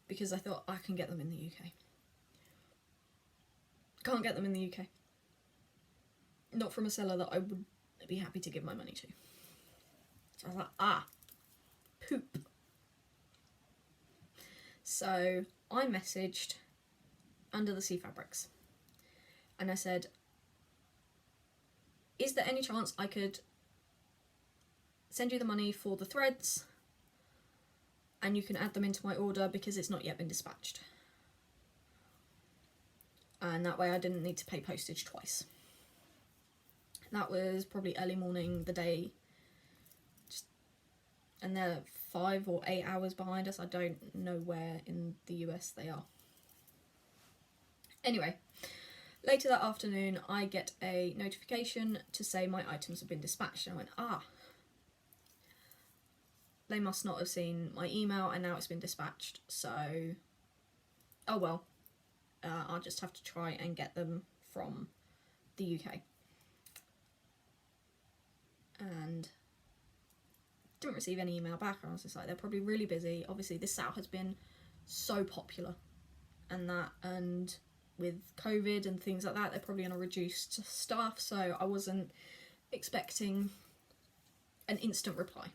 because I thought I can get them in the UK. Can't get them in the UK. Not from a seller that I would be happy to give my money to. So I was like, poop. So I messaged Under the Sea Fabrics and I said, is there any chance I could send you the money for the threads and you can add them into my order because it's not yet been dispatched? And that way I didn't need to pay postage twice. That was probably early morning the day, and they're 5 or 8 hours behind us. I don't know where in the US they are. Anyway, later that afternoon I get a notification to say my items have been dispatched, and I went, they must not have seen my email and now it's been dispatched, so oh well, I'll just have to try and get them from the UK. And didn't receive any email back. I was just like, they're probably really busy. Obviously this sow has been so popular and with COVID and things like that, they're probably on a reduced staff, so I wasn't expecting an instant reply.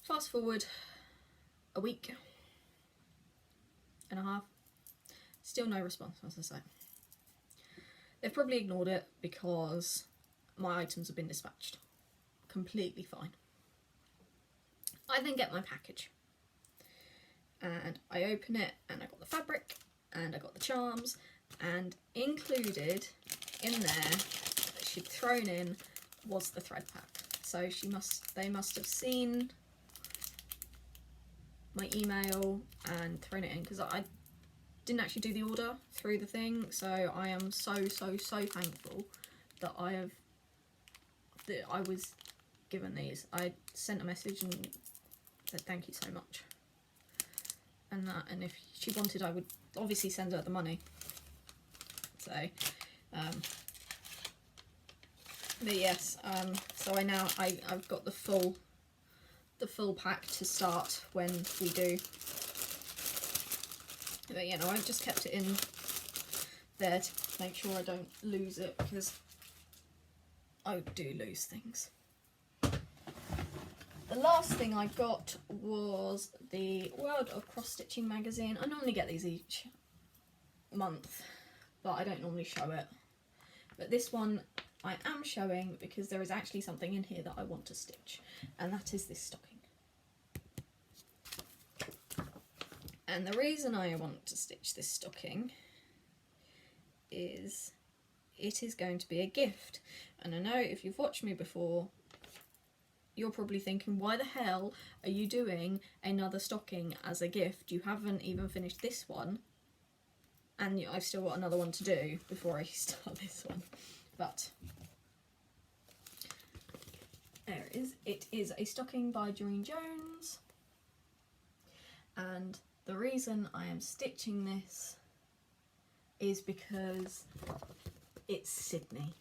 Fast forward a week and a half, still no response, as I say. They've probably ignored it because my items have been dispatched. Completely fine. I then get my package and I open it and I got the fabric and I got the charms, and included in there that she'd thrown in was the thread pack. So they must have seen my email and thrown it in, because I didn't actually do the order through the thing, so I am so thankful that I was given these. I sent a message and said thank you so much, and if she wanted I would obviously send her the money, So, but yes, so I've got the full pack to start when we do. But you know, I've just kept it in there to make sure I don't lose it, because I do lose things. The last thing I got was the World of Cross Stitching magazine. I normally get these each month, but I don't normally show it. But this one I am showing because there is actually something in here that I want to stitch, and that is this stocking. And the reason I want to stitch this stocking is it is going to be a gift. And I know if you've watched me before, you're probably thinking, why the hell are you doing another stocking as a gift? You haven't even finished this one, and I've still got another one to do before I start this one. But there it is. It is a stocking by Doreen Jones, and the reason I am stitching this is because it's Sydney,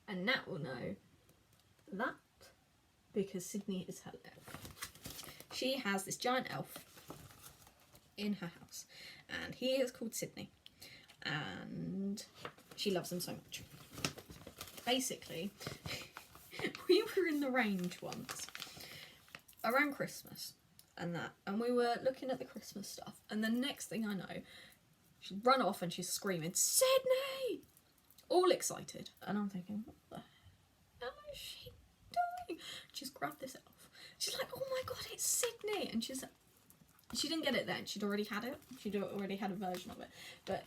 and Nat will know that because Sydney is her elf. She has this giant elf in her house, and he is called Sydney, and she loves him so much. Basically, we were in the range once around Christmas and we were looking at the Christmas stuff, and the next thing I know, she'd run off and she's screaming, "Sydney!" all excited, and I'm thinking, what the hell is she doing? She's grabbed this elf. She's like, "Oh my god, it's Sydney!" And she didn't get it then. She'd already had it. She'd already had a version of it. But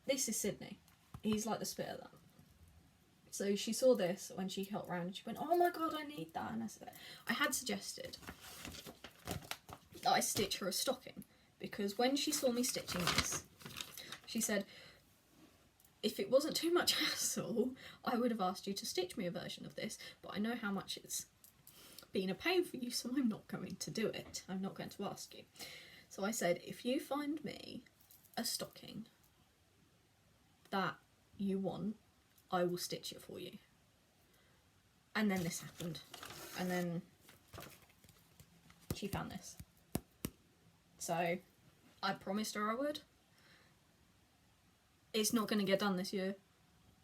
this is Sydney. He's like the spit of that. So she saw this when she helped round, and she went, "Oh my god, I need that." And I had suggested that I stitch her a stocking, because when she saw me stitching this, she said, if it wasn't too much hassle, I would have asked you to stitch me a version of this, but I know how much it's been a pain for you, so I'm not going to do it. I'm not going to ask you. So I said, if you find me a stocking that you want, I will stitch it for you. And then this happened. And then she found this. So I promised her I would. It's not going to get done this year.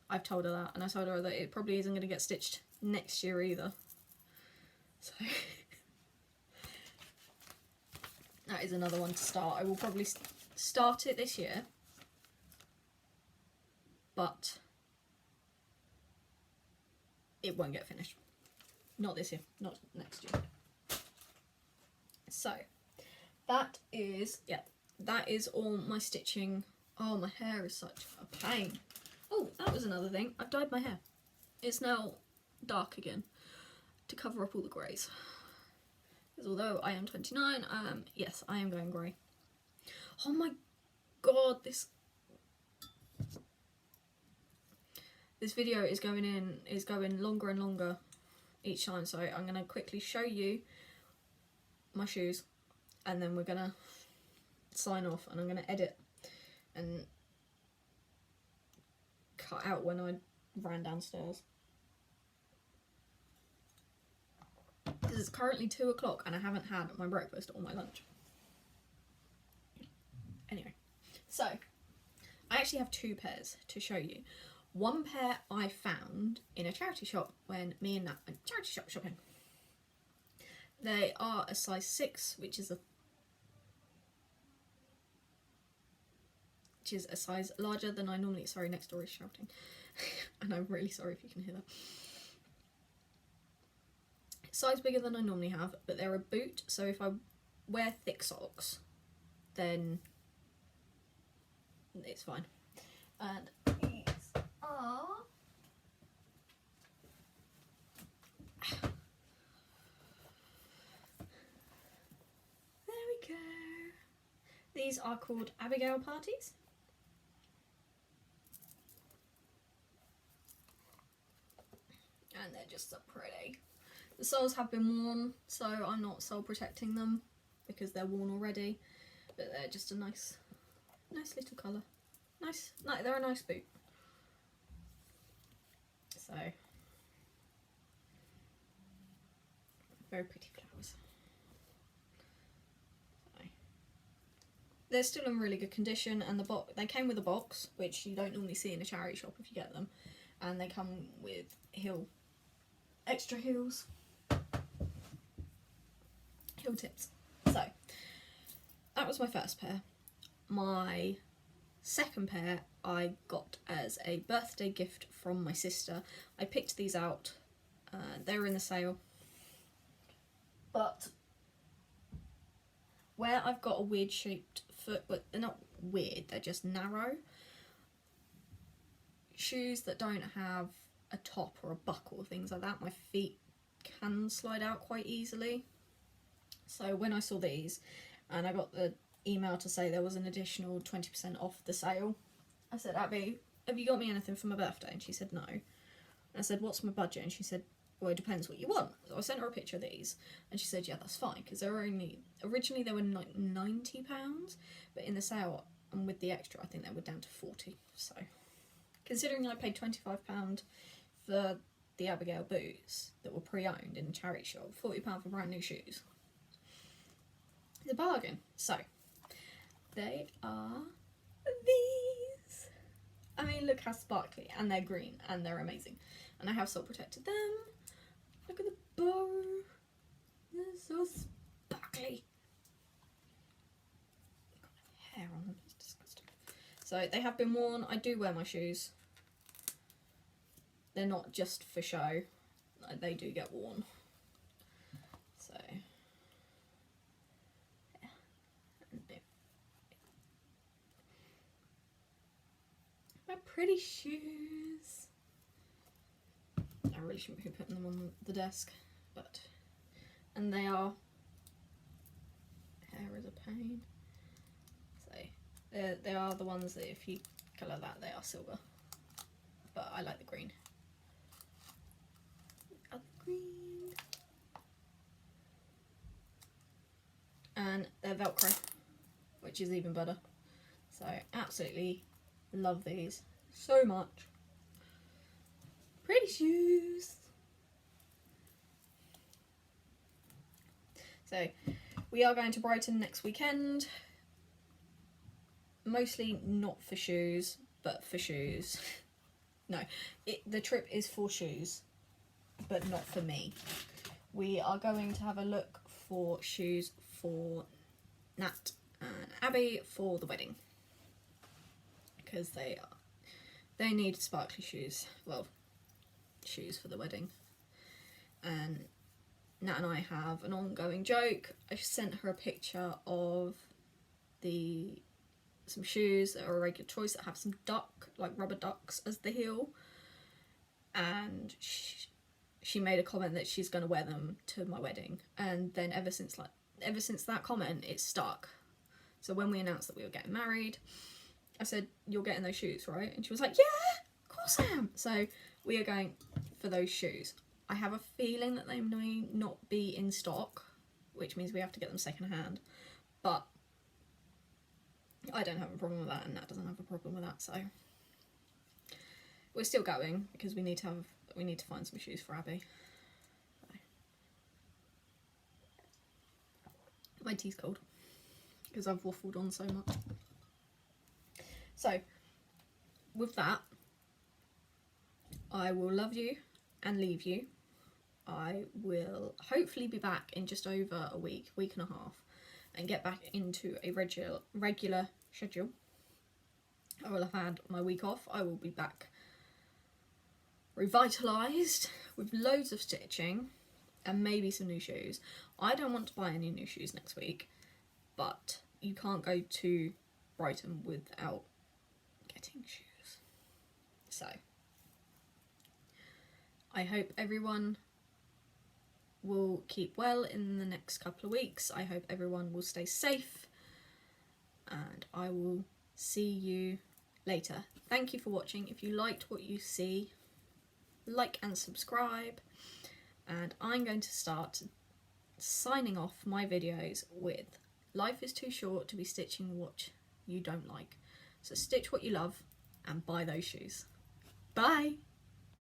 I've told her that, and I told her that it probably isn't going to get stitched next year either. So that is another one to start. I will probably start it this year, but it won't get finished. Not this year, not next year. So that is, yeah, that is all my stitching. Oh, my hair is such a pain. Oh, that was another thing. I've dyed my hair. It's now dark again to cover up all the greys. Because although I am 29, yes, I am going grey. Oh my god, this video is going longer and longer each time, so I'm going to quickly show you my shoes, and then we're going to sign off, and I'm going to edit and cut out when I ran downstairs. Because it's currently 2 o'clock and I haven't had my breakfast or my lunch. Anyway, so I actually have 2 pairs to show you. One pair I found in a charity shop when me and Nat went charity shop shopping. They are a size 6, which is a size larger than I normally. Sorry, next door is shouting. And I'm really sorry if you can hear that. Size bigger than I normally have, but they're a boot, so if I wear thick socks, then it's fine. And these are there we go. These are called Abigail Parties. And they're just so pretty. The soles have been worn, so I'm not sole protecting them because they're worn already, but they're just a nice little colour. Nice. No, they're a nice boot. So, very pretty flowers. So, they're still in really good condition, and they came with a box, which you don't normally see in a charity shop if you get them, and they come with extra heel tips. So, that was my first pair. My second pair I got as a birthday gift from my sister. I picked these out, they were in the sale, but where I've got a weird shaped foot, but they're not weird, they're just narrow, shoes that don't have a top or a buckle, things like that, my feet can slide out quite easily. So when I saw these and I got the email to say there was an additional 20% off the sale, I said, Abby, have you got me anything for my birthday? And she said no. And I said, what's my budget? And she said, well, it depends what you want. So I sent her a picture of these, and she said, yeah, that's fine, because they were originally they were like £90, but in the sale and with the extra I think they were down to 40. So considering I paid £25 for the Abigail boots that were pre-owned in a charity shop, £40 for brand new shoes, it's a bargain. So they are these. I mean, look how sparkly, and they're green, and they're amazing. And I have salt protected them. Look at the bow. They're so sparkly. Got hair on them, it's disgusting. So they have been worn. I do wear my shoes. They're not just for show. They do get worn. So my pretty shoes. I really shouldn't be putting them on the desk, but, and they are, hair is a pain. So they are the ones that if you colour that, they are silver, but I like the green. Green. And they're Velcro, which is even better. So absolutely love these so much. Pretty shoes. So we are going to Brighton next weekend. Mostly not for shoes, but for shoes. No, the trip is for shoes, but not for me. We are going to have a look for shoes for Nat and Abby for the wedding, because they need sparkly shoes. Well, shoes for the wedding. And Nat and I have an ongoing joke. I sent her a picture of some shoes that are a regular choice that have some rubber ducks as the heel, and she made a comment that she's going to wear them to my wedding, and then ever since that comment it's stuck. So when we announced that we were getting married, I said, you're getting those shoes, right? And she was like, yeah, of course I am. So we are going for those shoes. I have a feeling that they may not be in stock, which means we have to get them second hand, but I don't have a problem with that, and Nat doesn't have a problem with that, so we're still going because we need to find some shoes for Abby. So. My tea's cold because I've waffled on so much. So with that, I will love you and leave you. I will hopefully be back in just over a week and a half, and get back into a regular schedule. I will have had my week off. I will be back revitalised with loads of stitching and maybe some new shoes. I don't want to buy any new shoes next week, but you can't go to Brighton without getting shoes. So I hope everyone will keep well in the next couple of weeks. I hope everyone will stay safe, and I will see you later. Thank you for watching. If you liked what you see, like and subscribe, and I'm going to start signing off my videos with, life is too short to be stitching what you don't like. So stitch what you love and buy those shoes. Bye!